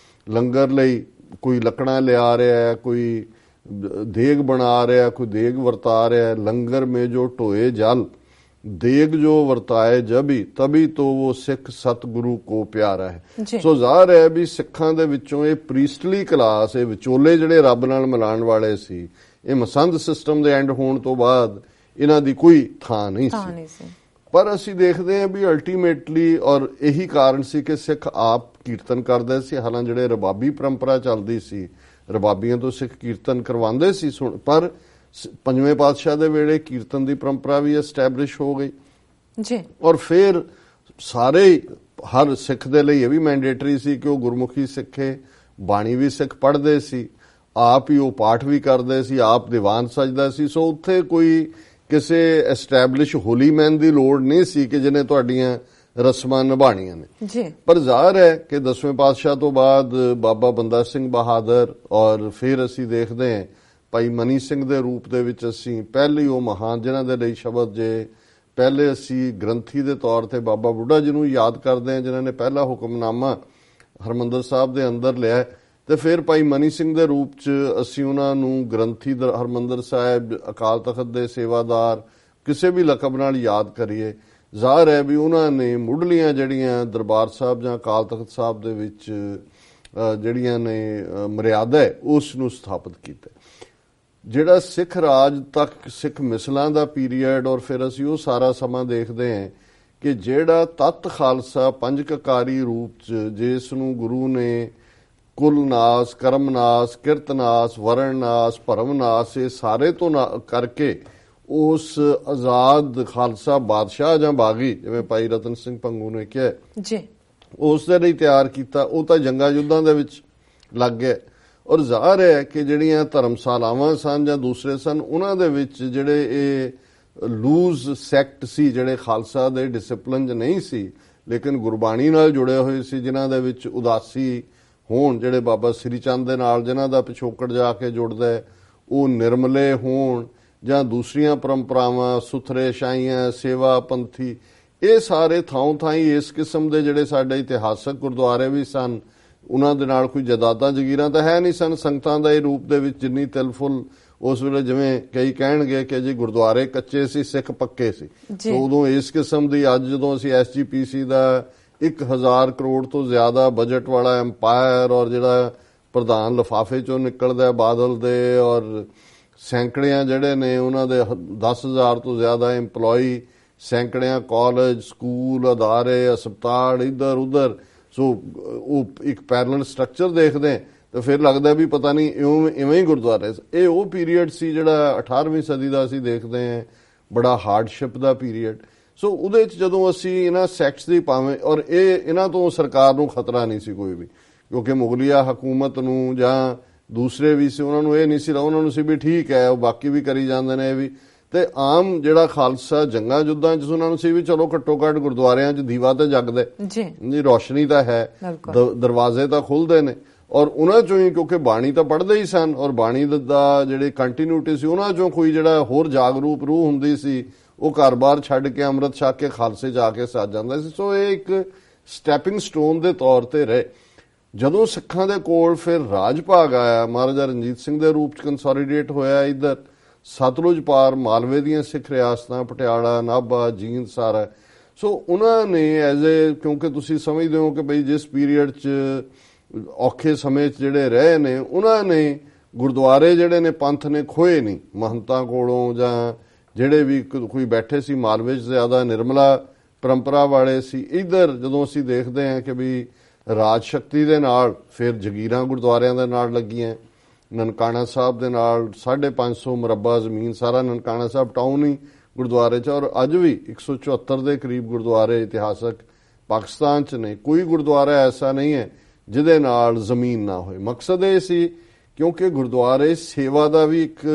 ਲੰਗਰ ਲਈ ਕੋਈ ਲੱਕੜਾਂ ਲਿਆ ਰਿਹਾ ਹੈ, ਕੋਈ ਦੇਗ ਬਣਾ ਰਿਹਾ, ਕੋਈ ਦੇਗ ਵਰਤਾ ਰਿਹਾ। ਲੰਗਰ में जो टोए जल देग जो ਵਰਤਾਏ ਜਬੀ ਤਬੀ ਤੋਂ ਉਹ ਸਿੱਖ ਸਤਿਗੁਰੂ ਕੋ ਪਿਆਰਾ ਹੈ। ਸੋ ਜ਼ਾਹਰ ਹੈ ਵੀ ਸਿੱਖਾਂ ਦੇ ਵਿੱਚੋਂ ਇਹ ਪ੍ਰੀਸਟਲੀ ਕਲਾਸ, ਇਹ ਵਿਚੋਲੇ ਜਿਹੜੇ ਰੱਬ ਨਾਲ ਮਿਲਾਉਣ ਵਾਲੇ ਸੀ, ਇਹ ਮਸੰਦ ਸਿਸਟਮ ਦੇ ਐਂਡ ਹੋਣ ਤੋਂ ਬਾਅਦ ਇਹਨਾਂ ਦੀ ਕੋਈ ਥਾਂ ਨਹੀਂ ਸੀ। ਪਰ ਅਸੀਂ ਦੇਖਦੇ ਹਾਂ ਵੀ ਅਲਟੀਮੇਟਲੀ, ਔਰ ਇਹੀ ਕਾਰਨ ਸੀ ਕਿ ਸਿੱਖ ਆਪ ਕੀਰਤਨ ਕਰਦੇ ਸੀ। ਹਾਲਾਂਕਿ ਜਿਹੜੇ ਰਬਾਬੀ ਪਰੰਪਰਾ ਚੱਲਦੀ ਸੀ, ਰਬਾਬੀਆਂ ਤੋਂ ਸਿੱਖ ਕੀਰਤਨ ਕਰਵਾਉਂਦੇ ਸੀ, ਪਰ 5ਵੇਂ ਪਾਤਸ਼ਾਹ ਦੇ ਵੇਲੇ ਕੀਰਤਨ ਦੀ ਪਰੰਪਰਾ ਵੀ ਐਸਟੈਬਲਿਸ਼ ਹੋ ਗਈ ਜੀ। ਔਰ ਫਿਰ ਸਾਰੇ ਹਰ ਸਿੱਖ ਦੇ ਲਈ ਇਹ ਵੀ ਮੈਂਡੇਟਰੀ ਸੀ ਕਿ ਉਹ ਗੁਰਮੁਖੀ ਸਿੱਖੇ, ਬਾਣੀ ਵੀ ਸਿੱਖ ਪੜ੍ਹਦੇ ਸੀ, ਆਪ ਹੀ ਉਹ ਪਾਠ ਵੀ ਕਰਦੇ ਸੀ, ਆਪ ਦੀਵਾਨ ਸਜਦਾ ਸੀ। ਸੋ ਉੱਥੇ ਕੋਈ ਕਿਸੇ ਐਸਟੈਬਲਿਸ਼ ਹੋਲੀ ਮੈਨ ਦੀ ਲੋੜ ਨਹੀਂ ਸੀ ਕਿ ਜਿਹਨੇ ਤੁਹਾਡੀਆਂ ਰਸਮਾਂ ਨਿਭਾਣੀਆਂ ਨੇ ਜੀ। ਪਰ ਜ਼ਾਹਰ ਹੈ ਕਿ 10ਵੇਂ ਪਾਤਸ਼ਾਹ ਤੋਂ ਬਾਅਦ ਬਾਬਾ ਬੰਦਾ ਸਿੰਘ ਬਹਾਦਰ, ਔਰ ਫਿਰ ਅਸੀਂ ਦੇਖਦੇ ਹਾਂ ਭਾਈ ਮਨੀ ਸਿੰਘ ਦੇ ਰੂਪ ਦੇ ਵਿੱਚ ਅਸੀਂ ਪਹਿਲੇ ਉਹ ਮਹਾਨ ਜਿਨ੍ਹਾਂ ਦੇ ਲਈ ਸ਼ਬਦ, ਜੇ ਪਹਿਲੇ ਅਸੀਂ ਗ੍ਰੰਥੀ ਦੇ ਤੌਰ ਤੇ ਬਾਬਾ ਬੁੱਢਾ ਜੀ ਨੂੰ ਯਾਦ ਕਰਦੇ ਹਾਂ, ਜਿਨ੍ਹਾਂ ਨੇ ਪਹਿਲਾ ਹੁਕਮਨਾਮਾ ਹਰਮੰਦਰ ਸਾਹਿਬ ਦੇ ਅੰਦਰ ਲਿਆ, ਤੇ ਫਿਰ ਭਾਈ ਮਨੀ ਸਿੰਘ ਦੇ ਰੂਪ 'ਚ ਅਸੀਂ ਉਹਨਾਂ ਨੂੰ ਗ੍ਰੰਥੀ ਹਰਮੰਦਰ ਸਾਹਿਬ, ਅਕਾਲ ਤਖਤ ਦੇ ਸੇਵਾਦਾਰ, ਕਿਸੇ ਵੀ ਲਕਬ ਨਾਲ ਯਾਦ ਕਰੀਏ। ਜ਼ਾਹਰ ਹੈ ਵੀ ਉਹਨਾਂ ਨੇ ਮੁੱਢਲੀਆਂ ਜਿਹੜੀਆਂ ਦਰਬਾਰ ਸਾਹਿਬ ਜਾਂ ਅਕਾਲ ਤਖਤ ਸਾਹਿਬ ਦੇ ਵਿੱਚ ਜਿਹੜੀਆਂ ਨੇ ਮਰਿਆਦਾ ਹੈ ਉਸ ਨੂੰ ਸਥਾਪਿਤ ਕੀਤਾ। ਜਿਹੜਾ ਸਿੱਖ ਰਾਜ ਤੱਕ ਸਿੱਖ ਮਿਸਲਾਂ ਦਾ ਪੀਰੀਅਡ, ਔਰ ਫਿਰ ਅਸੀਂ ਉਹ ਸਾਰਾ ਸਮਾਂ ਦੇਖਦੇ ਹਾਂ ਕਿ ਜਿਹੜਾ ਤਤ ਖਾਲਸਾ ਪੰਜ ਕਕਾਰੀ ਰੂਪ 'ਚ, ਜਿਸ ਨੂੰ ਗੁਰੂ ਨੇ ਕੁਲ ਨਾਸ, ਕਰਮ ਨਾਸ, ਕਿਰਤ ਨਾਸ, ਵਰਣ ਨਾਸ, ਭਰਮ ਨਾਸ, ਇਹ ਸਾਰੇ ਤੋਂ ਕਰਕੇ ਉਸ ਆਜ਼ਾਦ ਖਾਲਸਾ ਬਾਦਸ਼ਾਹ ਜਾਂ ਬਾਗੀ, ਜਿਵੇਂ ਭਾਈ ਰਤਨ ਸਿੰਘ ਭੰਗੂ ਨੇ ਕਿਹਾ ਜੀ, ਉਸ ਦੇ ਲਈ ਤਿਆਰ ਕੀਤਾ। ਉਹ ਤਾਂ ਜੰਗਾਂ ਯੁੱਧਾਂ ਦੇ ਵਿੱਚ ਲੱਗ ਗਿਆ। ਔਰ ਜ਼ਾਹਰ ਹੈ ਕਿ ਜਿਹੜੀਆਂ ਧਰਮਸ਼ਾਲਾਵਾਂ ਸਨ ਜਾਂ ਦੂਸਰੇ ਸਨ, ਉਹਨਾਂ ਦੇ ਵਿੱਚ ਜਿਹੜੇ ਇਹ ਲੂਜ਼ ਸੈਕਟ ਸੀ, ਜਿਹੜੇ ਖਾਲਸਾ ਦੇ ਡਿਸਪਲਿਨ 'ਚ ਨਹੀਂ ਸੀ ਲੇਕਿਨ ਗੁਰਬਾਣੀ ਨਾਲ ਜੁੜੇ ਹੋਏ ਸੀ, ਜਿਨ੍ਹਾਂ ਦੇ ਵਿੱਚ ਉਦਾਸੀ ਹੋਣ, ਜਿਹੜੇ ਬਾਬਾ ਸ੍ਰੀ ਚੰਦ ਦੇ ਨਾਲ ਜਿਨ੍ਹਾਂ ਦਾ ਪਿਛੋਕੜ ਜਾ ਕੇ ਜੁੜਦਾ ਹੈ, ਉਹ ਨਿਰਮਲੇ ਹੋਣ, ਜਾਂ ਦੂਸਰੀਆਂ ਪਰੰਪਰਾਵਾਂ, ਸੁਥਰੇ ਸ਼ਾਹੀਆਂ, ਸੇਵਾ ਪੰਥੀ, ਇਹ ਸਾਰੇ ਥਾਂ ਥਾਈ ਇਸ ਕਿਸਮ ਦੇ ਜਿਹੜੇ ਸਾਡੇ ਇਤਿਹਾਸਕ ਗੁਰਦੁਆਰੇ ਵੀ ਸਨ, ਉਹਨਾਂ ਦੇ ਨਾਲ ਕੋਈ ਜਾਇਦਾਦਾਂ ਜਗੀਰਾਂ ਤਾਂ ਹੈ ਨਹੀਂ ਸਨ। ਸੰਗਤਾਂ ਦਾ ਇਹ ਰੂਪ ਦੇ ਵਿੱਚ ਜਿੰਨੀ ਤਿਲਫੁਲ ਉਸ ਵੇਲੇ, ਜਿਵੇਂ ਕਈ ਕਹਿਣਗੇ ਕਿ ਜੀ ਗੁਰਦੁਆਰੇ ਕੱਚੇ ਸੀ, ਸਿੱਖ ਪੱਕੇ ਸੀ, ਤਾਂ ਉਦੋਂ ਇਸ ਕਿਸਮ ਦੀ, ਅੱਜ ਜਦੋਂ ਅਸੀਂ SGPC ਦਾ 1000 ਕਰੋੜ ਤੋਂ ਜ਼ਿਆਦਾ ਬਜਟ ਵਾਲਾ ਐਮਪਾਇਰ, ਔਰ ਜਿਹੜਾ ਪ੍ਰਧਾਨ ਲਿਫਾਫੇ ਚੋਂ ਨਿਕਲਦਾ ਬਾਦਲ ਦੇ, ਔਰ ਸੈਂਕੜਿਆਂ ਜਿਹੜੇ ਨੇ ਉਹਨਾਂ ਦੇ 10,000 ਤੋਂ ਜ਼ਿਆਦਾ EMPLOYE, ਸੈਂਕੜਿਆਂ ਕਾਲਜ, ਸਕੂਲ, ਅਦਾਰੇ, ਹਸਪਤਾਲ, ਇੱਧਰ ਉੱਧਰ। ਸੋ ਉਹ ਇੱਕ ਪੈਰਲਲ ਸਟਰਕਚਰ ਦੇਖਦੇ ਤਾਂ ਫਿਰ ਲੱਗਦਾ ਵੀ ਪਤਾ ਨਹੀਂ ਇਵੇਂ ਹੀ ਗੁਰਦੁਆਰੇ। ਇਹ ਉਹ ਪੀਰੀਅਡ ਸੀ ਜਿਹੜਾ 18ਵੀਂ ਸਦੀ ਦਾ ਅਸੀਂ ਦੇਖਦੇ ਹਾਂ, ਬੜਾ ਹਾਰਡਸ਼ਿਪ ਦਾ ਪੀਰੀਅਡ। ਸੋ ਉਹਦੇ 'ਚ ਜਦੋਂ ਅਸੀਂ ਇਹਨਾਂ ਸੈਕਟਸ ਦੀ ਭਾਵੇਂ, ਔਰ ਇਹਨਾਂ ਤੋਂ ਸਰਕਾਰ ਨੂੰ ਖਤਰਾ ਨਹੀਂ ਸੀ ਕੋਈ ਵੀ, ਕਿਉਂਕਿ ਮੁਗਲਿਆ ਹਕੂਮਤ ਨੂੰ ਜਾਂ ਦੂਸਰੇ ਵੀ ਸੀ ਉਹਨਾਂ ਨੂੰ ਇਹ ਨਹੀਂ ਸੀ, ਉਹਨਾਂ ਨੂੰ ਸੀ ਵੀ ਠੀਕ ਹੈ ਉਹ ਬਾਕੀ ਵੀ ਕਰੀ ਜਾਂਦੇ ਨੇ ਇਹ ਵੀ। ਤੇ ਆਮ ਜਿਹੜਾ ਖਾਲਸਾ ਜੰਗਾਂ ਯੁੱਧਾਂ 'ਚ ਉਹਨਾਂ ਨੂੰ ਸੀ ਵੀ ਚਲੋ ਘੱਟੋ ਘੱਟ ਗੁਰਦੁਆਰਿਆਂ 'ਚ ਦੀਵਾ ਤੇ ਜਗਦਾ ਜੀ, ਰੋਸ਼ਨੀ ਤਾਂ ਹੈ, ਦਰਵਾਜ਼ੇ ਤਾਂ ਖੁੱਲ੍ਹਦੇ ਨੇ। ਔਰ ਉਹਨਾਂ ਚੋਂ ਹੀ ਕਿਉਂਕਿ ਬਾਣੀ ਤਾਂ ਪੜ੍ਹਦੇ ਹੀ ਸਨ, ਔਰ ਬਾਣੀ ਦਾ ਜਿਹੜੀ ਕੰਟੀਨਿਊਟੀ ਸੀ ਉਹਨਾਂ ਚੋਂ ਕੋਈ ਜਿਹੜਾ ਹੋਰ ਜਾਗਰੂਕ ਰੂਹ ਹੁੰਦੀ ਸੀ ਉਹ ਘਰ-ਬਾਰ ਛੱਡ ਕੇ ਅੰਮ੍ਰਿਤ ਛਕ ਕੇ ਖਾਲਸੇ ਜਾ ਕੇ ਸੱਜ ਜਾਂਦਾ ਸੀ। ਸੋ ਇਹ ਇੱਕ ਸਟੈਪਿੰਗ ਸਟੋਨ ਦੇ ਤੌਰ ਤੇ ਰਹੇ। ਜਦੋਂ ਸਿੱਖਾਂ ਦੇ ਕੋਲ ਫਿਰ ਰਾਜ ਭਾਗ ਆਇਆ, ਮਹਾਰਾਜਾ ਰਣਜੀਤ ਸਿੰਘ ਦੇ ਰੂਪ 'ਚ ਕੰਸੋਲੀਡੇਟ ਹੋਇਆ, ਇੱਧਰ ਸਤਲੁਜ ਪਾਰ ਮਾਲਵੇ ਦੀਆਂ ਸਿੱਖ ਰਿਆਸਤਾਂ ਪਟਿਆਲਾ, ਨਾਭਾ, ਜੀਂਦ ਸਾਰਾ। ਸੋ ਉਹਨਾਂ ਨੇ ਐਜ਼ ਏ, ਕਿਉਂਕਿ ਤੁਸੀਂ ਸਮਝਦੇ ਹੋ ਕਿ ਬਈ ਜਿਸ ਪੀਰੀਅਡ 'ਚ ਔਖੇ ਸਮੇਂ 'ਚ ਜਿਹੜੇ ਰਹੇ ਨੇ, ਉਹਨਾਂ ਨੇ ਗੁਰਦੁਆਰੇ ਜਿਹੜੇ ਨੇ ਪੰਥ ਨੇ ਖੋਏ ਨਹੀਂ ਮਹੰਤਾਂ ਕੋਲੋਂ, ਜਾਂ ਜਿਹੜੇ ਵੀ ਕੋਈ ਬੈਠੇ ਸੀ ਮਾਲਵੇ 'ਚ ਜ਼ਿਆਦਾ ਨਿਰਮਲਾ ਪਰੰਪਰਾ ਵਾਲੇ ਸੀ। ਇੱਧਰ ਜਦੋਂ ਅਸੀਂ ਦੇਖਦੇ ਹਾਂ ਕਿ ਵੀ ਰਾਜ ਸ਼ਕਤੀ ਦੇ ਨਾਲ ਫਿਰ ਜਗੀਰਾਂ ਗੁਰਦੁਆਰਿਆਂ ਦੇ ਨਾਲ ਲੱਗੀਆਂ, ਨਨਕਾਣਾ ਸਾਹਿਬ ਦੇ ਨਾਲ 550 ਮੁਰੱਬਾ ਜ਼ਮੀਨ ਸਾਰਾ ਨਨਕਾਣਾ ਸਾਹਿਬ ਟਾਊਨ ਹੀ ਗੁਰਦੁਆਰੇ 'ਚ। ਔਰ ਅੱਜ ਵੀ 174 ਦੇ ਕਰੀਬ ਗੁਰਦੁਆਰੇ ਇਤਿਹਾਸਕ ਪਾਕਿਸਤਾਨ 'ਚ ਨੇ। ਕੋਈ ਗੁਰਦੁਆਰਾ ਐਸਾ ਨਹੀਂ ਹੈ ਜਿਹਦੇ ਨਾਲ ਜ਼ਮੀਨ ਨਾ ਹੋਏ। ਮਕਸਦ ਇਹ ਸੀ ਕਿਉਂਕਿ ਗੁਰਦੁਆਰੇ ਸੇਵਾ ਦਾ ਵੀ ਇੱਕ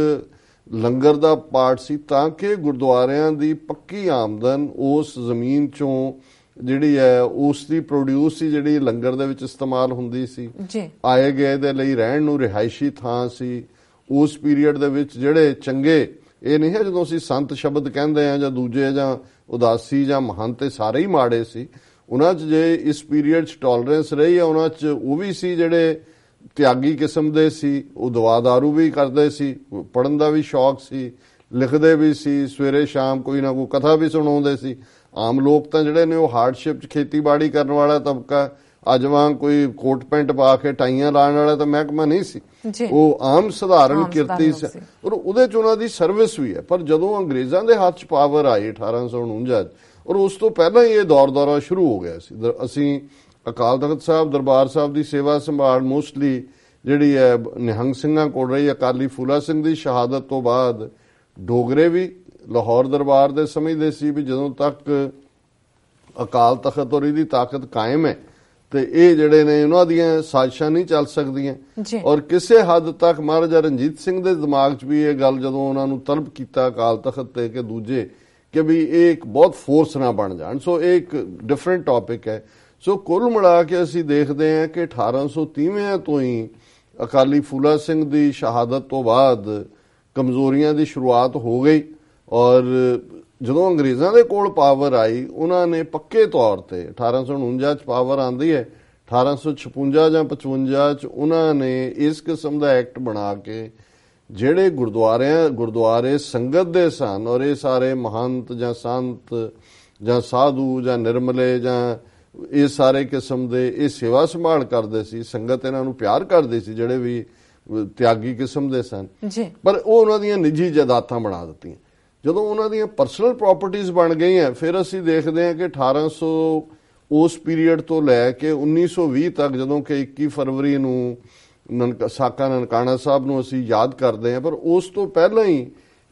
ਲੰਗਰ ਦਾ ਪਾਰਟ ਸੀ, ਤਾਂ ਕਿ ਗੁਰਦੁਆਰਿਆਂ ਦੀ ਪੱਕੀ ਆਮਦਨ ਉਸ ਜ਼ਮੀਨ 'ਚੋਂ ਜਿਹੜੀ ਹੈ ਉਸ ਦੀ ਪ੍ਰੋਡਿਊਸ ਸੀ, ਜਿਹੜੀ ਲੰਗਰ ਦੇ ਵਿੱਚ ਇਸਤੇਮਾਲ ਹੁੰਦੀ ਸੀ। ਆਏ ਗਏ ਦੇ ਲਈ ਰਹਿਣ ਨੂੰ ਰਿਹਾਇਸ਼ੀ ਥਾਂ ਸੀ। ਉਸ ਪੀਰੀਅਡ ਦੇ ਵਿੱਚ ਜਿਹੜੇ ਚੰਗੇ, ਇਹ ਨਹੀਂ ਹੈ ਜਦੋਂ ਅਸੀਂ ਸੰਤ ਸ਼ਬਦ ਕਹਿੰਦੇ ਆ ਜਾਂ ਦੂਜੇ ਜਾਂ ਉਦਾਸੀ ਜਾਂ ਮਹੰਤ, ਸਾਰੇ ਹੀ ਮਾੜੇ ਸੀ। ਉਹਨਾਂ 'ਚ ਜੇ ਇਸ ਪੀਰੀਅਡ 'ਚ ਟੋਲਰੈਂਸ ਰਹੀ ਹੈ, ਉਹਨਾਂ 'ਚ ਉਹ ਵੀ ਸੀ ਜਿਹੜੇ ਤਿਆਗੀ ਕਿਸਮ ਦੇ ਸੀ, ਉਹ ਦਵਾ ਦਾਰੂ ਵੀ ਕਰਦੇ ਸੀ, ਪੜ੍ਹਨ ਦਾ ਵੀ ਸ਼ੌਕ ਸੀ, ਲਿਖਦੇ ਵੀ ਸੀ, ਸਵੇਰੇ ਸ਼ਾਮ ਕੋਈ ਨਾ ਕੋਈ ਕਥਾ ਵੀ ਸੁਣਾਉਂਦੇ ਸੀ। ਆਮ ਲੋਕ ਤਾਂ ਜਿਹੜੇ ਨੇ ਉਹ ਹਾਰਡਸ਼ਿਪ 'ਚ ਖੇਤੀਬਾੜੀ ਕਰਨ ਵਾਲਾ ਤਬਕਾ, ਅੱਜ ਵਾਂਗ ਕੋਈ ਕੋਟ ਪੈਂਟ ਪਾ ਕੇ ਟਾਈਆਂ ਲਾਉਣ ਵਾਲਾ ਤਾਂ ਮਹਿਕਮਾ ਨਹੀਂ ਸੀ, ਉਹ ਆਮ ਸਧਾਰਨ ਕਿਰਤੀ ਸੀ, ਔਰ ਉਹਦੇ 'ਚ ਉਹਨਾਂ ਦੀ ਸਰਵਿਸ ਵੀ ਹੈ। ਪਰ ਜਦੋਂ ਅੰਗਰੇਜ਼ਾਂ ਦੇ ਹੱਥ 'ਚ ਪਾਵਰ ਆਈ 1849 ਔਰ ਉਸ ਤੋਂ ਪਹਿਲਾਂ ਹੀ ਇਹ ਦੌਰਾ ਸ਼ੁਰੂ ਹੋ ਗਿਆ ਸੀ। ਅਸੀਂ ਅਕਾਲ ਤਖਤ ਸਾਹਿਬ ਦਰਬਾਰ ਸਾਹਿਬ ਦੀ ਸੇਵਾ ਸੰਭਾਲ ਮੋਸਟਲੀ ਜਿਹੜੀ ਹੈ ਨਿਹੰਗ ਸਿੰਘਾਂ ਕੋਲ ਰਹੀ। ਅਕਾਲੀ ਫੂਲਾ ਸਿੰਘ ਦੀ ਸ਼ਹਾਦਤ ਤੋਂ ਬਾਅਦ ਡੋਗਰੇ ਵੀ ਲਾਹੌਰ ਦਰਬਾਰ ਦੇ ਸਮਝਦੇ ਸੀ ਵੀ ਜਦੋਂ ਤੱਕ ਅਕਾਲ ਤਖਤ ਔਰ ਇਹਦੀ ਤਾਕਤ ਕਾਇਮ ਹੈ ਤੇ ਇਹ ਜਿਹੜੇ ਨੇ ਉਹਨਾਂ ਦੀਆਂ ਸਾਜ਼ਿਸ਼ਾਂ ਨਹੀਂ ਚੱਲ ਸਕਦੀਆਂ। ਔਰ ਕਿਸੇ ਹੱਦ ਤੱਕ ਮਹਾਰਾਜਾ ਰਣਜੀਤ ਸਿੰਘ ਦੇ ਦਿਮਾਗ 'ਚ ਵੀ ਇਹ ਗੱਲ ਜਦੋਂ ਉਹਨਾਂ ਨੂੰ ਤਲਬ ਕੀਤਾ ਅਕਾਲ ਤਖਤ ਤੇ ਕਿ ਦੂਜੇ ਕਿ ਵੀ ਇਹ ਇੱਕ ਬਹੁਤ ਫੋਰਸ ਨਾ ਬਣ ਜਾਣ। ਸੋ ਇਹ ਇੱਕ ਡਿਫਰੈਂਟ ਟੌਪਿਕ ਹੈ। ਸੋ ਕੁੱਲ ਮਿਲਾ ਕੇ ਅਸੀਂ ਦੇਖਦੇ ਹਾਂ ਕਿ 1830 ਤੋਂ ਹੀ ਅਕਾਲੀ ਫੂਲਾ ਸਿੰਘ ਦੀ ਸ਼ਹਾਦਤ ਤੋਂ ਬਾਅਦ ਕਮਜ਼ੋਰੀਆਂ ਦੀ ਸ਼ੁਰੂਆਤ ਹੋ ਗਈ। ਔਰ ਜਦੋਂ ਅੰਗਰੇਜ਼ਾਂ ਦੇ ਕੋਲ ਪਾਵਰ ਆਈ, ਉਹਨਾਂ ਨੇ ਪੱਕੇ ਤੌਰ ਤੇ 1849 'ਚ ਪਾਵਰ ਆਂਦੀ ਹੈ, 1856 ਜਾਂ 55 'ਚ ਉਹਨਾਂ ਨੇ ਇਸ ਕਿਸਮ ਦਾ ਐਕਟ ਬਣਾ ਕੇ ਜਿਹੜੇ ਗੁਰਦੁਆਰੇ ਸੰਗਤ ਦੇ ਸਨ, ਔਰ ਇਹ ਸਾਰੇ ਮਹੰਤ ਜਾਂ ਸੰਤ ਜਾਂ ਸਾਧੂ ਜਾਂ ਨਿਰਮਲੇ ਜਾਂ ਇਹ ਸਾਰੇ ਕਿਸਮ ਦੇ ਇਹ ਸੇਵਾ ਸੰਭਾਲ ਕਰਦੇ ਸੀ, ਸੰਗਤ ਇਹਨਾਂ ਨੂੰ ਪਿਆਰ ਕਰਦੀ ਸੀ, ਜਿਹੜੇ ਵੀ ਤਿਆਗੀ ਕਿਸਮ ਦੇ ਸਨ। ਪਰ ਉਹ ਉਹਨਾਂ ਦੀਆਂ ਨਿੱਜੀ ਜਾਇਦਾਦਾਂ ਬਣਾ ਦਿੱਤੀਆਂ। ਜਦੋਂ ਉਹਨਾਂ ਦੀਆਂ ਪਰਸਨਲ ਪ੍ਰਾਪਰਟੀਆਂ ਬਣ ਗਈਆਂ, ਫਿਰ ਅਸੀਂ ਦੇਖਦੇ ਹਾਂ ਕਿ 1800 ਉਸ ਪੀਰੀਅਡ ਤੋਂ ਲੈ ਕੇ 1920 ਤੱਕ, ਜਦੋਂ ਕਿ 21 ਫਰਵਰੀ ਨੂੰ ਸਾਕਾ ਨਨਕਾਣਾ ਸਾਹਿਬ ਨੂੰ ਅਸੀਂ ਯਾਦ ਕਰਦੇ ਹਾਂ, ਪਰ ਉਸ ਤੋਂ ਪਹਿਲਾਂ ਹੀ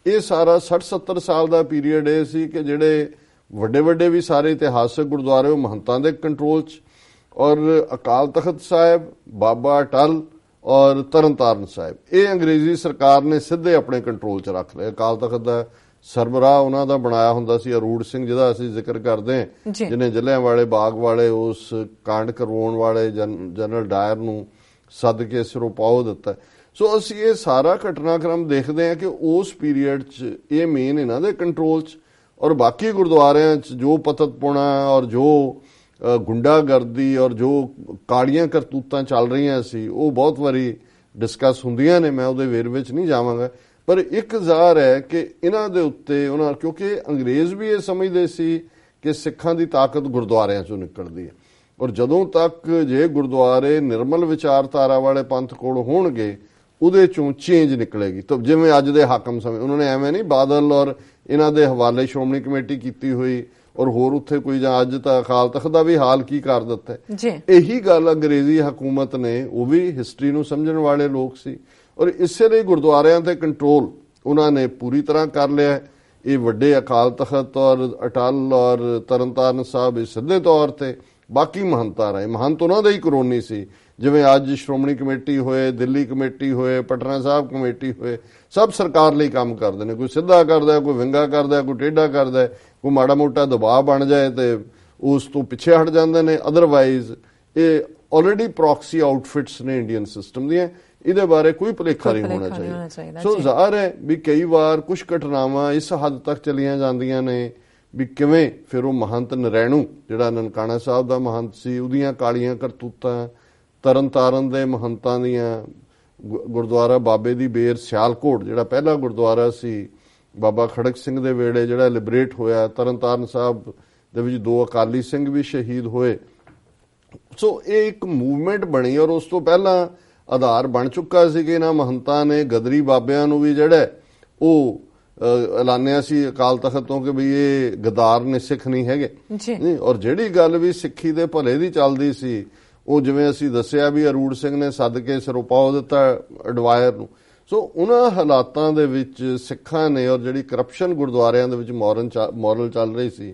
ਇਹ ਸਾਰਾ 60-70 ਸਾਲ ਦਾ ਪੀਰੀਅਡ ਇਹ ਸੀ ਕਿ ਜਿਹੜੇ ਵੱਡੇ ਵੀ ਸਾਰੇ ਇਤਿਹਾਸਕ ਗੁਰਦੁਆਰੇ ਉਹ ਮਹੰਤਾਂ ਦੇ ਕੰਟਰੋਲ 'ਚ, ਔਰ ਅਕਾਲ ਤਖਤ ਸਾਹਿਬ, ਬਾਬਾ ਅਟਲ ਔਰ ਤਰਨਤਾਰਨ ਸਾਹਿਬ ਇਹ ਅੰਗਰੇਜ਼ੀ ਸਰਕਾਰ ਨੇ ਸਿੱਧੇ ਆਪਣੇ ਕੰਟਰੋਲ 'ਚ ਰੱਖ ਲਏ। ਅਕਾਲ ਤਖਤ ਦਾ ਸਰਬਰਾਹ ਉਹਨਾਂ ਦਾ ਬਣਾਇਆ ਹੁੰਦਾ ਸੀ ਅਰੂੜ ਸਿੰਘ, ਜਿਹਦਾ ਅਸੀਂ ਜ਼ਿਕਰ ਕਰਦੇ ਹਾਂ, ਜਿਹਨੇ ਜਲਿਆਂਵਾਲੇ ਬਾਗ ਵਾਲੇ ਉਸ ਕਾਂਡ ਕਰਵਾਉਣ ਵਾਲੇ ਜਨਰਲ ਡਾਇਰ ਨੂੰ ਸੱਦ ਕੇ ਸਿਰੋਂ ਪਾਓ ਦਿੱਤਾ। ਸੋ ਅਸੀਂ ਇਹ ਸਾਰਾ ਘਟਨਾਕ੍ਰਮ ਦੇਖਦੇ ਹਾਂ ਕਿ ਉਸ ਪੀਰੀਅਡ 'ਚ ਇਹ ਮੇਨ ਇਹਨਾਂ ਦੇ ਕੰਟਰੋਲ 'ਚ, ਔਰ ਬਾਕੀ ਗੁਰਦੁਆਰਿਆਂ 'ਚ ਜੋ ਪਤਤਪੁਣਾ ਔਰ ਜੋ ਗੁੰਡਾਗਰਦੀ ਔਰ ਜੋ ਕਾਲੀਆਂ ਕਰਤੂਤਾਂ ਚੱਲ ਰਹੀਆਂ ਸੀ ਉਹ ਬਹੁਤ ਵਾਰੀ ਡਿਸਕਸ ਹੁੰਦੀਆਂ ਨੇ, ਮੈਂ ਉਹਦੇ ਵੇਰਵੇ 'ਚ ਨਹੀਂ ਜਾਵਾਂਗਾ। ਪਰ ਇੱਕ ਜ਼ਾਹਰ ਹੈ ਕਿ ਇਹਨਾਂ ਦੇ ਉੱਤੇ ਉਹਨਾਂ, ਕਿਉਂਕਿ ਅੰਗਰੇਜ਼ ਵੀ ਇਹ ਸਮਝਦੇ ਸੀ ਕਿ ਸਿੱਖਾਂ ਦੀ ਤਾਕਤ ਗੁਰਦੁਆਰਿਆਂ 'ਚੋਂ ਨਿਕਲਦੀ ਹੈ, ਔਰ ਜਦੋਂ ਤੱਕ ਜੇ ਗੁਰਦੁਆਰੇ ਨਿਰਮਲ ਵਿਚਾਰਧਾਰਾ ਵਾਲੇ ਪੰਥ ਕੋਲ ਹੋਣਗੇ ਉਹਦੇ 'ਚੋਂ ਚੇਂਜ ਨਿਕਲੇਗੀ। ਤਾਂ ਜਿਵੇਂ ਅੱਜ ਦੇ ਹਾਕਮ ਸਮੇਂ ਉਹਨਾਂ ਨੇ ਐਵੇਂ ਨਹੀਂ ਬਾਦਲ ਔਰ ਇਹਨਾਂ ਦੇ ਹਵਾਲੇ ਸ਼੍ਰੋਮਣੀ ਕਮੇਟੀ ਕੀਤੀ ਹੋਈ ਔਰ ਹੋਰ ਉੱਥੇ ਕੋਈ, ਜਾਂ ਅੱਜ ਤਾਂ ਅਕਾਲ ਤਖਤ ਦਾ ਵੀ ਹਾਲ ਕੀ ਕਰ ਦਿੱਤਾ। ਇਹੀ ਗੱਲ ਅੰਗਰੇਜ਼ੀ ਹਕੂਮਤ ਨੇ, ਉਹ ਵੀ ਹਿਸਟਰੀ ਨੂੰ ਸਮਝਣ ਵਾਲੇ ਲੋਕ ਸੀ, ਔਰ ਇਸੇ ਲਈ ਗੁਰਦੁਆਰਿਆਂ ਤੇ ਕੰਟਰੋਲ ਉਹਨਾਂ ਨੇ ਪੂਰੀ ਤਰ੍ਹਾਂ ਕਰ ਲਿਆ। ਇਹ ਵੱਡੇ ਅਕਾਲ ਤਖਤ ਔਰ ਅਟਲ ਔਰ ਤਰਨਤਾਰਨ ਸਾਹਿਬ ਸਿੱਧੇ ਤੌਰ ਤੇ, ਬਾਕੀ ਮਹੰਤਾਂ ਰਹੇ, ਮਹੰਤ ਉਹਨਾਂ ਦੇ ਹੀ ਕਰੋਨੀ ਸੀ ਜਿਵੇਂ ਅੱਜ ਸ਼੍ਰੋਮਣੀ ਕਮੇਟੀ ਹੋਏ, ਦਿੱਲੀ ਕਮੇਟੀ ਹੋਏ, ਪਟਨਾ ਸਾਹਿਬ ਕਮੇਟੀ ਹੋਏ, ਸਭ ਸਰਕਾਰ ਲਈ ਕੰਮ ਕਰਦੇ ਨੇ। ਕੋਈ ਸਿੱਧਾ ਕਰਦਾ, ਕੋਈ ਵਿੰਗਾ ਕਰਦਾ, ਕੋਈ ਟੇਢਾ ਕਰਦਾ, ਕੋਈ ਮਾੜਾ ਮੋਟਾ ਦਬਾਅ ਬਣ ਜਾਏ ਤੇ ਉਸ ਤੋਂ ਪਿੱਛੇ ਹਟ ਜਾਂਦੇ ਨੇ। ਅਦਰਵਾਈਜ਼ ਇਹ ਆਲਰੇਡੀ ਪ੍ਰੌਕਸੀ ਆਊਟਫਿਟਸ ਨੇ ਇੰਡੀਅਨ ਸਿਸਟਮ ਦੀਆਂ, ਇਹਦੇ ਬਾਰੇ ਕੋਈ ਭੁਲੇਖਾ ਨਹੀਂ ਹੋਣਾ ਚਾਹੀਦਾ। ਸੋ ਜ਼ਾਹਰ ਹੈ ਵੀ ਕਈ ਵਾਰ ਕੁਝ ਘਟਨਾਵਾਂ ਇਸ ਹੱਦ ਤੱਕ ਚਲੀਆਂ ਜਾਂਦੀਆਂ ਨੇ ਵੀ ਕਿਵੇਂ ਫਿਰ ਉਹ ਮਹੰਤ ਨਰੈਣੂ ਜਿਹੜਾ ਨਨਕਾਣਾ ਸਾਹਿਬ ਦਾ ਮਹੰਤ ਸੀ, ਉਹਦੀਆਂ ਕਾਲੀਆਂ ਕਰਤੂਤਾਂ, ਤਰਨਤਾਰਨ ਦੇ ਮਹੰਤਾਂ ਦੀਆਂ, ਗੁਰਦੁਆਰਾ ਬਾਬੇ ਦੀ ਬੇਰ ਸਿਆਲਕੋਟ ਜਿਹੜਾ ਪਹਿਲਾ ਗੁਰਦੁਆਰਾ ਸੀ ਬਾਬਾ ਖੜਕ ਸਿੰਘ ਦੇ ਵੇਲੇ ਜਿਹੜਾ ਲਿਬਰੇਟ ਹੋਇਆ, ਤਰਨਤਾਰਨ ਸਾਹਿਬ ਦੇ ਵਿੱਚ 2 ਅਕਾਲੀ ਸਿੰਘ ਵੀ ਸ਼ਹੀਦ ਹੋਏ। ਸੋ ਇਹ ਇੱਕ ਮੂਵਮੈਂਟ ਬਣੀ ਔਰ ਉਸ ਤੋਂ ਪਹਿਲਾਂ ਆਧਾਰ ਬਣ ਚੁੱਕਾ ਸੀ ਕਿ ਇਹਨਾਂ ਮਹੰਤਾਂ ਨੇ ਗਦਰੀ ਬਾਬਿਆਂ ਨੂੰ ਵੀ ਜਿਹੜਾ ਉਹ ਐਲਾਨਿਆ ਸੀ ਅਕਾਲ ਤਖਤ ਤੋਂ ਕਿ ਵੀ ਇਹ ਗਦਾਰ ਨੇ, ਸਿੱਖ ਨਹੀਂ ਹੈਗੇ। ਔਰ ਜਿਹੜੀ ਗੱਲ ਵੀ ਸਿੱਖੀ ਦੇ ਭਲੇ ਦੀ ਚੱਲਦੀ ਸੀ ਉਹ ਜਿਵੇਂ ਅਸੀਂ ਦੱਸਿਆ ਵੀ ਅਰੂੜ ਸਿੰਘ ਨੇ ਸੱਦ ਕੇ ਸਿਰੋਪਾਓ ਦਿੱਤਾ ਐਡਵਾਇਰ ਨੂੰ। ਸੋ ਉਹਨਾਂ ਹਾਲਾਤਾਂ ਦੇ ਵਿੱਚ ਸਿੱਖਾਂ ਨੇ ਔਰ ਜਿਹੜੀ ਕਰਪਸ਼ਨ ਗੁਰਦੁਆਰਿਆਂ ਦੇ ਵਿੱਚ ਮੋਰਲ ਚੱਲ ਰਹੀ ਸੀ,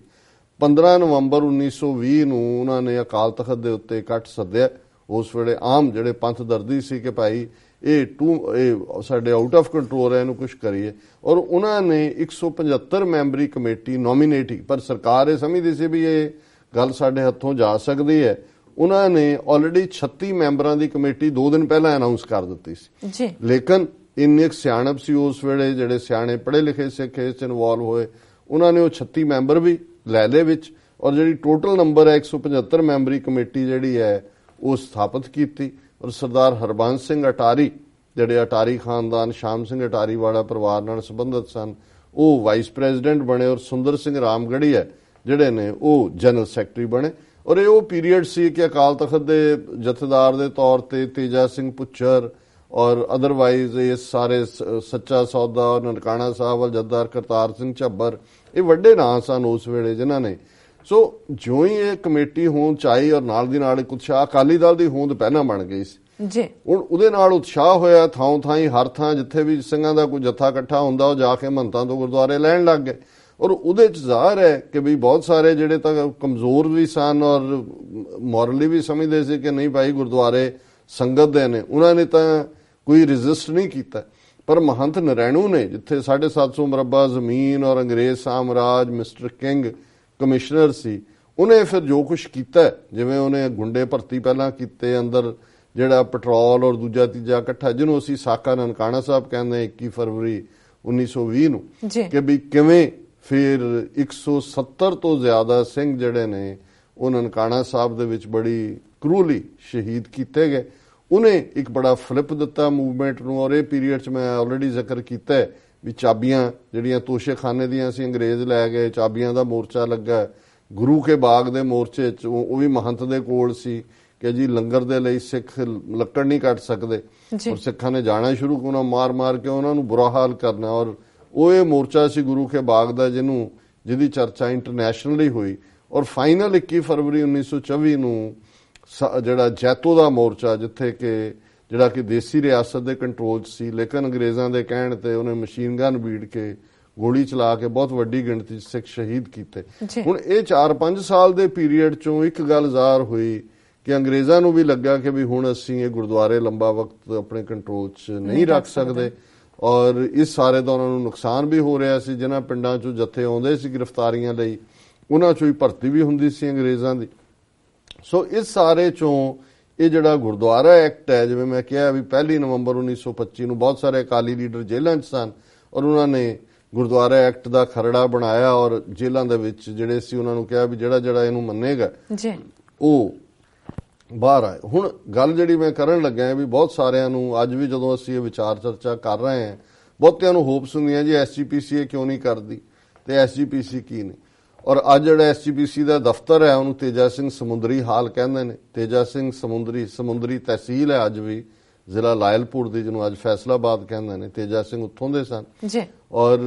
15 ਨਵੰਬਰ 1920 ਨੂੰ ਉਹਨਾਂ ਨੇ ਅਕਾਲ ਤਖਤ ਦੇ ਉੱਤੇ ਇਕੱਠ ਸੱਦਿਆ। ਉਸ ਵੇਲੇ ਆਮ ਜਿਹੜੇ ਪੰਥ ਦਰਦੀ ਸੀ ਕਿ ਭਾਈ ਇਹ ਸਾਡੇ ਆਊਟ ਆਫ ਕੰਟਰੋਲ ਹੈ, ਇਹਨੂੰ ਕੁਝ ਕਰੀਏ। ਔਰ ਉਹਨਾਂ ਨੇ 175 ਮੈਂਬਰੀ ਕਮੇਟੀ ਨੋਮੀਨੇਟ ਹੀ, ਪਰ ਸਰਕਾਰ ਇਹ ਸਮਝਦੀ ਸੀ ਵੀ ਇਹ ਗੱਲ ਸਾਡੇ ਹੱਥੋਂ ਜਾ ਸਕਦੀ ਹੈ। ਉਹਨਾਂ ਨੇ ਆਲਰੇਡੀ 36 ਮੈਂਬਰਾਂ ਦੀ ਕਮੇਟੀ 2 ਦਿਨ ਪਹਿਲਾਂ ਅਨਾਉਂਸ ਕਰ ਦਿੱਤੀ ਸੀ। ਲੇਕਿਨ ਇੰਨੇ ਸਿਆਣਪ ਸੀ ਉਸ ਵੇਲੇ, ਜਿਹੜੇ ਸਿਆਣੇ ਪੜ੍ਹੇ ਲਿਖੇ ਸਿੱਖ ਇਸ 'ਚ ਇਨਵੋਲਵ ਹੋਏ, ਉਹਨਾਂ ਨੇ ਉਹ 36 ਮੈਂਬਰ ਵੀ ਲੈ ਲਏ ਵਿੱਚ ਔਰ ਜਿਹੜੀ ਟੋਟਲ ਨੰਬਰ ਹੈ 175 ਮੈਂਬਰੀ ਕਮੇਟੀ ਜਿਹੜੀ ਹੈ ਉਹ ਸਥਾਪਿਤ ਕੀਤੀ। ਔਰ ਸਰਦਾਰ ਹਰਬੰਸ ਸਿੰਘ ਅਟਾਰੀ ਜਿਹੜੇ ਅਟਾਰੀ ਖਾਨਦਾਨ, ਸ਼ਾਮ ਸਿੰਘ ਅਟਾਰੀ ਵਾਲਾ ਪਰਿਵਾਰ ਨਾਲ ਸੰਬੰਧਿਤ ਸਨ, ਉਹ ਵਾਈਸ ਪ੍ਰੈਜ਼ੀਡੈਂਟ ਬਣੇ ਔਰ ਸੁੰਦਰ ਸਿੰਘ ਰਾਮਗੜੀਆ ਜਿਹੜੇ ਨੇ ਉਹ ਜਨਰਲ ਸੈਕਟਰੀ ਬਣੇ। ਔਰ ਇਹ ਉਹ ਪੀਰੀਅਡ ਸੀ ਕਿ ਅਕਾਲ ਤਖਤ ਦੇ ਜਥੇਦਾਰ ਦੇ ਤੌਰ ਤੇ ਤੇਜਾ ਸਿੰਘ ਪੁੱਛਰ ਔਰ ਅਦਰਵਾਈਜ਼ ਇਹ ਸਾਰੇ ਸੱਚਾ ਸੌਦਾ ਔਰ ਨਨਕਾਣਾ ਸਾਹਿਬ ਵਾਲ ਜੱਦਾਰ ਕਰਤਾਰ ਸਿੰਘ ਝੱਬਰ, ਇਹ ਵੱਡੇ ਨਾਂ ਸਨ ਉਸ ਵੇਲੇ ਜਿਨ੍ਹਾਂ ਨੇ। ਸੋ ਜਿਉਂ ਹੀ ਇਹ ਕਮੇਟੀ ਹੋਂਦ ਚਾਹੀ ਔਰ ਨਾਲ ਦੀ ਨਾਲ ਇੱਕ ਉਤਸ਼ਾਹ, ਅਕਾਲੀ ਦਲ ਦੀ ਹੋਂਦ ਪਹਿਲਾਂ ਬਣ ਗਈ ਸੀ ਜੀ, ਹੁਣ ਉਹਦੇ ਨਾਲ ਉਤਸ਼ਾਹ ਹੋਇਆ। ਥਾਂ ਥਾਂ ਹੀ ਹਰ ਥਾਂ ਜਿੱਥੇ ਵੀ ਸਿੰਘਾਂ ਦਾ ਕੋਈ ਜੱਥਾ ਇਕੱਠਾ ਹੁੰਦਾ ਉਹ ਜਾ ਕੇ ਮਹੰਤਾਂ ਤੋਂ ਗੁਰਦੁਆਰੇ ਲੈਣ ਲੱਗ ਗਏ। ਔਰ ਉਹਦੇ 'ਚ ਜ਼ਾਹਰ ਹੈ ਕਿ ਵੀ ਬਹੁਤ ਸਾਰੇ ਜਿਹੜੇ ਤਾਂ ਕਮਜ਼ੋਰ ਵੀ ਸਨ ਔਰ ਮੋਰਲੀ ਵੀ ਸਮਝਦੇ ਸੀ ਕਿ ਨਹੀਂ ਭਾਈ ਗੁਰਦੁਆਰੇ ਸੰਗਤ ਦੇ ਨੇ, ਉਹਨਾਂ ਨੇ ਤਾਂ ਕੋਈ ਰੈਜ਼ਿਸਟ ਨਹੀਂ ਕੀਤਾ। ਪਰ ਮਹੰਤ ਨਰੈਣੂ ਨੇ ਜਿੱਥੇ 750 ਮਰਬਾ ਜ਼ਮੀਨ ਔਰ ਅੰਗਰੇਜ਼ ਸਾਮਰਾਜ, ਮਿਸਟਰ ਕਿੰਗ ਕਮਿਸ਼ਨਰ ਸੀ, ਉਹਨੇ ਫਿਰ ਜੋ ਕੁਝ ਕੀਤਾ, ਜਿਵੇਂ ਉਹਨੇ ਗੁੰਡੇ ਭਰਤੀ ਪਹਿਲਾਂ ਕੀਤੇ, ਅੰਦਰ ਜਿਹੜਾ ਪੈਟਰੋਲ ਔਰ ਦੂਜਾ ਤੀਜਾ ਇਕੱਠਾ, ਜਿਹਨੂੰ ਅਸੀਂ ਸਾਕਾ ਨਨਕਾਣਾ ਸਾਹਿਬ ਕਹਿੰਦੇ 21 ਫਰਵਰੀ 1920 ਨੂੰ, ਕਿ ਵੀ ਕਿਵੇਂ ਫਿਰ 170 ਤੋਂ ਜ਼ਿਆਦਾ ਸਿੰਘ ਜਿਹੜੇ ਨੇ ਉਹ ਨਨਕਾਣਾ ਸਾਹਿਬ ਦੇ ਵਿੱਚ ਬੜੀ ਕਰੂਲੀ ਸ਼ਹੀਦ ਕੀਤੇ ਗਏ। ਉਹਨੇ ਇੱਕ ਬੜਾ ਫਲਿਪ ਦਿੱਤਾ ਮੂਵਮੈਂਟ ਨੂੰ। ਔਰ ਇਹ ਪੀਰੀਅਡ 'ਚ ਮੈਂ ਆਲਰੇਡੀ ਜ਼ਿਕਰ ਕੀਤਾ ਵੀ ਚਾਬੀਆਂ ਜਿਹੜੀਆਂ ਤੋਸ਼ੇਖਾਨੇ ਦੀਆਂ ਸੀ ਅੰਗਰੇਜ਼ ਲੈ ਗਏ, ਚਾਬੀਆਂ ਦਾ ਮੋਰਚਾ ਲੱਗਾ। ਗੁਰੂ ਕੇ ਬਾਗ ਦੇ ਮੋਰਚੇ 'ਚ ਉਹ ਵੀ ਮਹੰਤ ਦੇ ਕੋਲ ਸੀ ਕਿ ਜੀ ਲੰਗਰ ਦੇ ਲਈ ਸਿੱਖ ਲੱਕੜ ਨਹੀਂ ਕੱਟ ਸਕਦੇ ਔਰ ਸਿੱਖਾਂ ਨੇ ਜਾਣਾ ਸ਼ੁਰੂ ਕਰਨਾ, ਮਾਰ ਕੇ ਉਹਨਾਂ ਨੂੰ ਬੁਰਾ ਹਾਲ ਕਰਨਾ। ਔਰ ਉਹ ਇਹ ਮੋਰਚਾ ਸੀ ਗੁਰੂ ਕੇ ਬਾਗ ਦਾ ਜਿਹਦੀ ਚਰਚਾ ਇੰਟਰਨੈਸ਼ਨਲੀ ਹੋਈ। ਔਰ ਫਾਈਨਲ 21 ਫਰਵਰੀ 1924 ਨੂੰ ਜਿਹੜਾ ਜੈਤੋ ਦਾ ਮੋਰਚਾ, ਜਿੱਥੇ ਕਿ ਜਿਹੜਾ ਕਿ ਦੇਸੀ ਰਿਆਸਤ ਦੇ ਕੰਟਰੋਲ 'ਚ ਸੀ, ਲੇਕਿਨ ਅੰਗਰੇਜ਼ਾਂ ਦੇ ਕਹਿਣ ਤੇ ਉਹਨੇ ਮਸ਼ੀਨ ਗਨ ਬੀੜ ਕੇ ਗੋਲੀ ਚਲਾ ਕੇ ਬਹੁਤ ਵੱਡੀ ਗਿਣਤੀ 'ਚ ਸਿੱਖ ਸ਼ਹੀਦ ਕੀਤੇ। ਹੁਣ ਇਹ 4-5 ਸਾਲ ਦੇ ਪੀਰੀਅਡ 'ਚੋਂ ਇੱਕ ਗੱਲ ਜ਼ਾਹਰ ਹੋਈ ਕਿ ਅੰਗਰੇਜ਼ਾਂ ਨੂੰ ਵੀ ਲੱਗਾ ਕਿ ਵੀ ਹੁਣ ਅਸੀਂ ਇਹ ਗੁਰਦੁਆਰੇ ਲੰਬਾ ਵਕਤ ਆਪਣੇ ਕੰਟਰੋਲ 'ਚ ਨਹੀਂ ਰੱਖ ਸਕਦੇ। ਔਰ ਇਸ ਸਾਰੇ ਦਾ ਉਹਨਾਂ ਨੂੰ ਨੁਕਸਾਨ ਵੀ ਹੋ ਰਿਹਾ ਸੀ। ਜਿਨ੍ਹਾਂ ਪਿੰਡਾਂ 'ਚੋਂ ਜੱਥੇ ਆਉਂਦੇ ਸੀ ਗ੍ਰਿਫਤਾਰੀਆਂ ਲਈ, ਉਹਨਾਂ 'ਚੋਂ ਹੀ ਭਰਤੀ ਵੀ ਹੁੰਦੀ ਸੀ ਅੰਗਰੇਜ਼ਾਂ ਦੀ। ਸੋ ਇਸ ਸਾਰੇ 'ਚੋਂ ਇਹ ਜਿਹੜਾ ਗੁਰਦੁਆਰਾ ਐਕਟ ਹੈ, ਜਿਵੇਂ ਮੈਂ ਕਿਹਾ ਵੀ 1 ਨਵੰਬਰ 1925 ਨੂੰ ਬਹੁਤ ਸਾਰੇ ਅਕਾਲੀ ਲੀਡਰ ਜੇਲ੍ਹਾਂ 'ਚ ਸਨ ਔਰ ਉਹਨਾਂ ਨੇ ਗੁਰਦੁਆਰਾ ਐਕਟ ਦਾ ਖਰੜਾ ਬਣਾਇਆ ਔਰ ਜੇਲ੍ਹਾਂ ਦੇ ਵਿੱਚ ਜਿਹੜੇ ਸੀ ਉਹਨਾਂ ਨੂੰ ਕਿਹਾ ਵੀ ਜਿਹੜਾ ਇਹਨੂੰ ਮੰਨੇਗਾ ਉਹ ਬਾਹਰ ਆਏ। ਹੁਣ ਗੱਲ ਜਿਹੜੀ ਮੈਂ ਕਰਨ ਲੱਗਾ ਹੈ ਵੀ ਬਹੁਤ ਸਾਰਿਆਂ ਨੂੰ ਅੱਜ ਵੀ ਜਦੋਂ ਅਸੀਂ ਇਹ ਵਿਚਾਰ ਚਰਚਾ ਕਰ ਰਹੇ ਹਾਂ, ਬਹੁਤਿਆਂ ਨੂੰ ਹੋਪਸ ਹੁੰਦੀਆਂ ਜੀ ਐਸਜੀਪੀਸੀ ਇਹ ਕਿਉਂ ਨਹੀਂ ਕਰਦੀ ਤੇ ਐਸਜੀਪੀਸੀ ਕੀ ਨੇ। ਔਰ ਅੱਜ ਜਿਹੜਾ ਐਸਜੀਪੀਸੀ ਦਾ ਦਫ਼ਤਰ ਹੈ ਉਹਨੂੰ ਤੇਜਾ ਸਿੰਘ ਸਮੁੰਦਰੀ ਹਾਲ ਕਹਿੰਦੇ ਨੇ। ਤੇਜਾ ਸਿੰਘ ਸਮੁੰਦਰੀ ਤਹਿਸੀਲ ਹੈ ਅੱਜ ਵੀ ਜ਼ਿਲ੍ਹਾ ਲਾਇਲਪੁਰ ਦੀ, ਜਿਹਨੂੰ ਅੱਜ ਫੈਸਲਾਬਾਦ ਕਹਿੰਦੇ ਨੇ। ਤੇਜਾ ਸਿੰਘ ਉੱਥੋਂ ਦੇ ਸਨ ਔਰ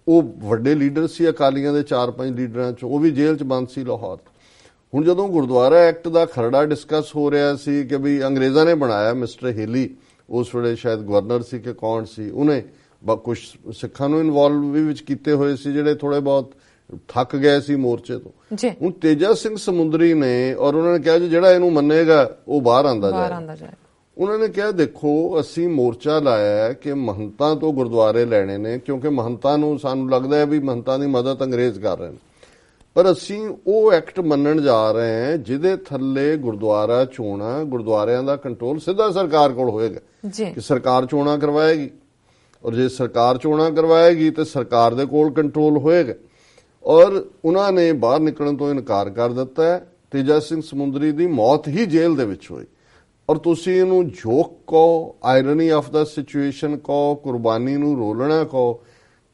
ਉਹ ਵੱਡੇ ਲੀਡਰ ਸੀ ਅਕਾਲੀਆਂ ਦੇ 4-5 ਲੀਡਰਾਂ 'ਚੋਂ। ਉਹ ਵੀ ਜੇਲ੍ਹ 'ਚ ਬੰਦ ਸੀ ਲਾਹੌਰ। ਹੁਣ ਜਦੋਂ ਗੁਰਦੁਆਰਾ ਐਕਟ ਦਾ ਖਰੜਾ ਡਿਸਕਸ ਹੋ ਰਿਹਾ ਸੀ ਕਿ ਵੀ ਅੰਗਰੇਜ਼ਾਂ ਨੇ ਬਣਾਇਆ, ਮਿਸਟਰ ਹੇਲੀ ਉਸ ਵੇਲੇ ਸ਼ਾਇਦ ਗਵਰਨਰ ਸੀ ਕਿ ਕੌਣ ਸੀ, ਉਹਨੇ ਕੁਝ ਸਿੱਖਾਂ ਨੂੰ ਇਨਵੋਲਵ ਵੀ ਵਿੱਚ ਕੀਤੇ ਹੋਏ ਸੀ ਜਿਹੜੇ ਥੋੜੇ ਬਹੁਤ ਥੱਕ ਗਏ ਸੀ ਮੋਰਚੇ ਤੋਂ। ਜੀ ਹੁਣ ਤੇਜਾ ਸਿੰਘ ਸਮੁੰਦਰੀ ਨੇ ਔਰ ਉਹਨਾਂ ਨੇ ਕਿਹਾ ਜੀ ਜਿਹੜਾ ਇਹਨੂੰ ਮੰਨੇਗਾ ਉਹ ਬਾਹਰ ਆਂਦਾ ਜਾਏ। ਉਹਨਾਂ ਨੇ ਕਿਹਾ ਦੇਖੋ ਅਸੀਂ ਮੋਰਚਾ ਲਾਇਆ ਕਿ ਮਹੰਤਾਂ ਤੋਂ ਗੁਰਦੁਆਰੇ ਲੈਣੇ ਨੇ, ਕਿਉਂਕਿ ਮਹੰਤਾਂ ਨੂੰ ਸਾਨੂੰ ਲੱਗਦਾ ਹੈ ਵੀ ਮਹੰਤਾਂ ਦੀ ਮਦਦ ਅੰਗਰੇਜ਼ ਕਰ ਰਹੇ ਨੇ, ਪਰ ਅਸੀਂ ਉਹ ਐਕਟ ਮੰਨਣ ਜਾ ਰਹੇ ਹਾਂ ਜਿਹਦੇ ਥੱਲੇ ਗੁਰਦੁਆਰਾ ਚੋਣਾਂ, ਗੁਰਦੁਆਰਿਆਂ ਦਾ ਕੰਟਰੋਲ ਸਿੱਧਾ ਸਰਕਾਰ ਕੋਲ ਹੋਏਗਾ ਕਿ ਸਰਕਾਰ ਚੋਣਾਂ ਕਰਵਾਏਗੀ, ਔਰ ਜੇ ਸਰਕਾਰ ਚੋਣਾਂ ਕਰਵਾਏਗੀ ਤੇ ਸਰਕਾਰ ਦੇ ਕੋਲ ਕੰਟਰੋਲ ਹੋਏਗਾ। ਔਰ ਉਹਨਾਂ ਨੇ ਬਾਹਰ ਨਿਕਲਣ ਤੋਂ ਇਨਕਾਰ ਕਰ ਦਿੱਤਾ ਹੈ। ਤੇਜਾ ਸਿੰਘ ਸਮੁੰਦਰੀ ਦੀ ਮੌਤ ਹੀ ਜੇਲ੍ਹ ਦੇ ਵਿੱਚ ਹੋਈ। ਔਰ ਤੁਸੀਂ ਇਹਨੂੰ ਜੋਕ ਕਹੋ, ਆਇਰਨੀ ਆਫ ਦਾ ਸਿਚੁਏਸ਼ਨ ਕਹੋ, ਕੁਰਬਾਨੀ ਨੂੰ ਰੋਲਣਾ ਕਹੋ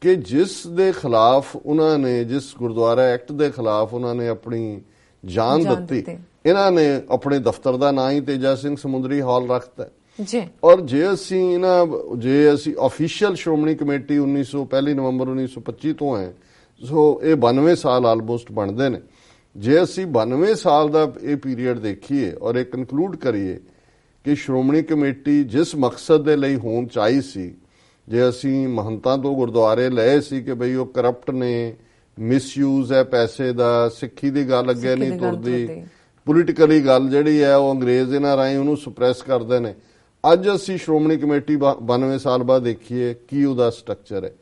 ਕਿ ਜਿਸ ਦੇ ਖਿਲਾਫ ਉਹਨਾਂ ਨੇ, ਜਿਸ ਗੁਰਦੁਆਰਾ ਐਕਟ ਦੇ ਖਿਲਾਫ ਉਹਨਾਂ ਨੇ ਆਪਣੀ ਜਾਨ ਦਿੱਤੀ, ਇਹਨਾਂ ਨੇ ਆਪਣੇ ਦਫ਼ਤਰ ਦਾ ਨਾਂ ਹੀ ਤੇਜਾ ਸਿੰਘ ਸਮੁੰਦਰੀ ਹਾਲ ਰੱਖਤਾ ਜੀ। ਔਰ ਜੇ ਅਸੀਂ ਆਫੀਸ਼ੀਅਲ ਸ਼੍ਰੋਮਣੀ ਕਮੇਟੀ 1 ਨਵੰਬਰ 1925 ਤੋਂ ਹੈ, ਸੋ ਇਹ 92 ਸਾਲ ਆਲਮੋਸਟ ਬਣਦੇ ਨੇ। ਜੇ ਅਸੀਂ 92 ਸਾਲ ਦਾ ਇਹ ਪੀਰੀਅਡ ਦੇਖੀਏ ਔਰ ਇਹ ਕਨਕਲੂਡ ਕਰੀਏ ਕਿ ਸ਼੍ਰੋਮਣੀ ਕਮੇਟੀ ਜਿਸ ਮਕਸਦ ਦੇ ਲਈ ਹੋਣ ਚਾਹੀ ਸੀ, ਜੇ ਅਸੀਂ ਮਹੰਤਾਂ ਤੋਂ ਗੁਰਦੁਆਰੇ ਲਏ ਸੀ ਕਿ ਬਈ ਉਹ ਕਰਪਟ ਨੇ, ਮਿਸਯੂਜ਼ ਹੈ ਪੈਸੇ ਦਾ, ਸਿੱਖੀ ਦੀ ਗੱਲ ਅੱਗੇ ਨਹੀਂ ਤੁਰਦੀ, ਪੋਲੀਟੀਕਲੀ ਗੱਲ ਜਿਹੜੀ ਹੈ ਉਹ ਅੰਗਰੇਜ਼ ਇਹਨਾਂ ਰਾਹੀਂ ਉਹਨੂੰ ਸੁਪਰੈਸ ਕਰਦੇ ਨੇ। ਅੱਜ ਅਸੀਂ ਸ਼੍ਰੋਮਣੀ ਕਮੇਟੀ 92 ਸਾਲ ਬਾਅਦ ਦੇਖੀਏ ਕੀ ਉਹਦਾ ਸਟਰਕਚਰ ਹੈ,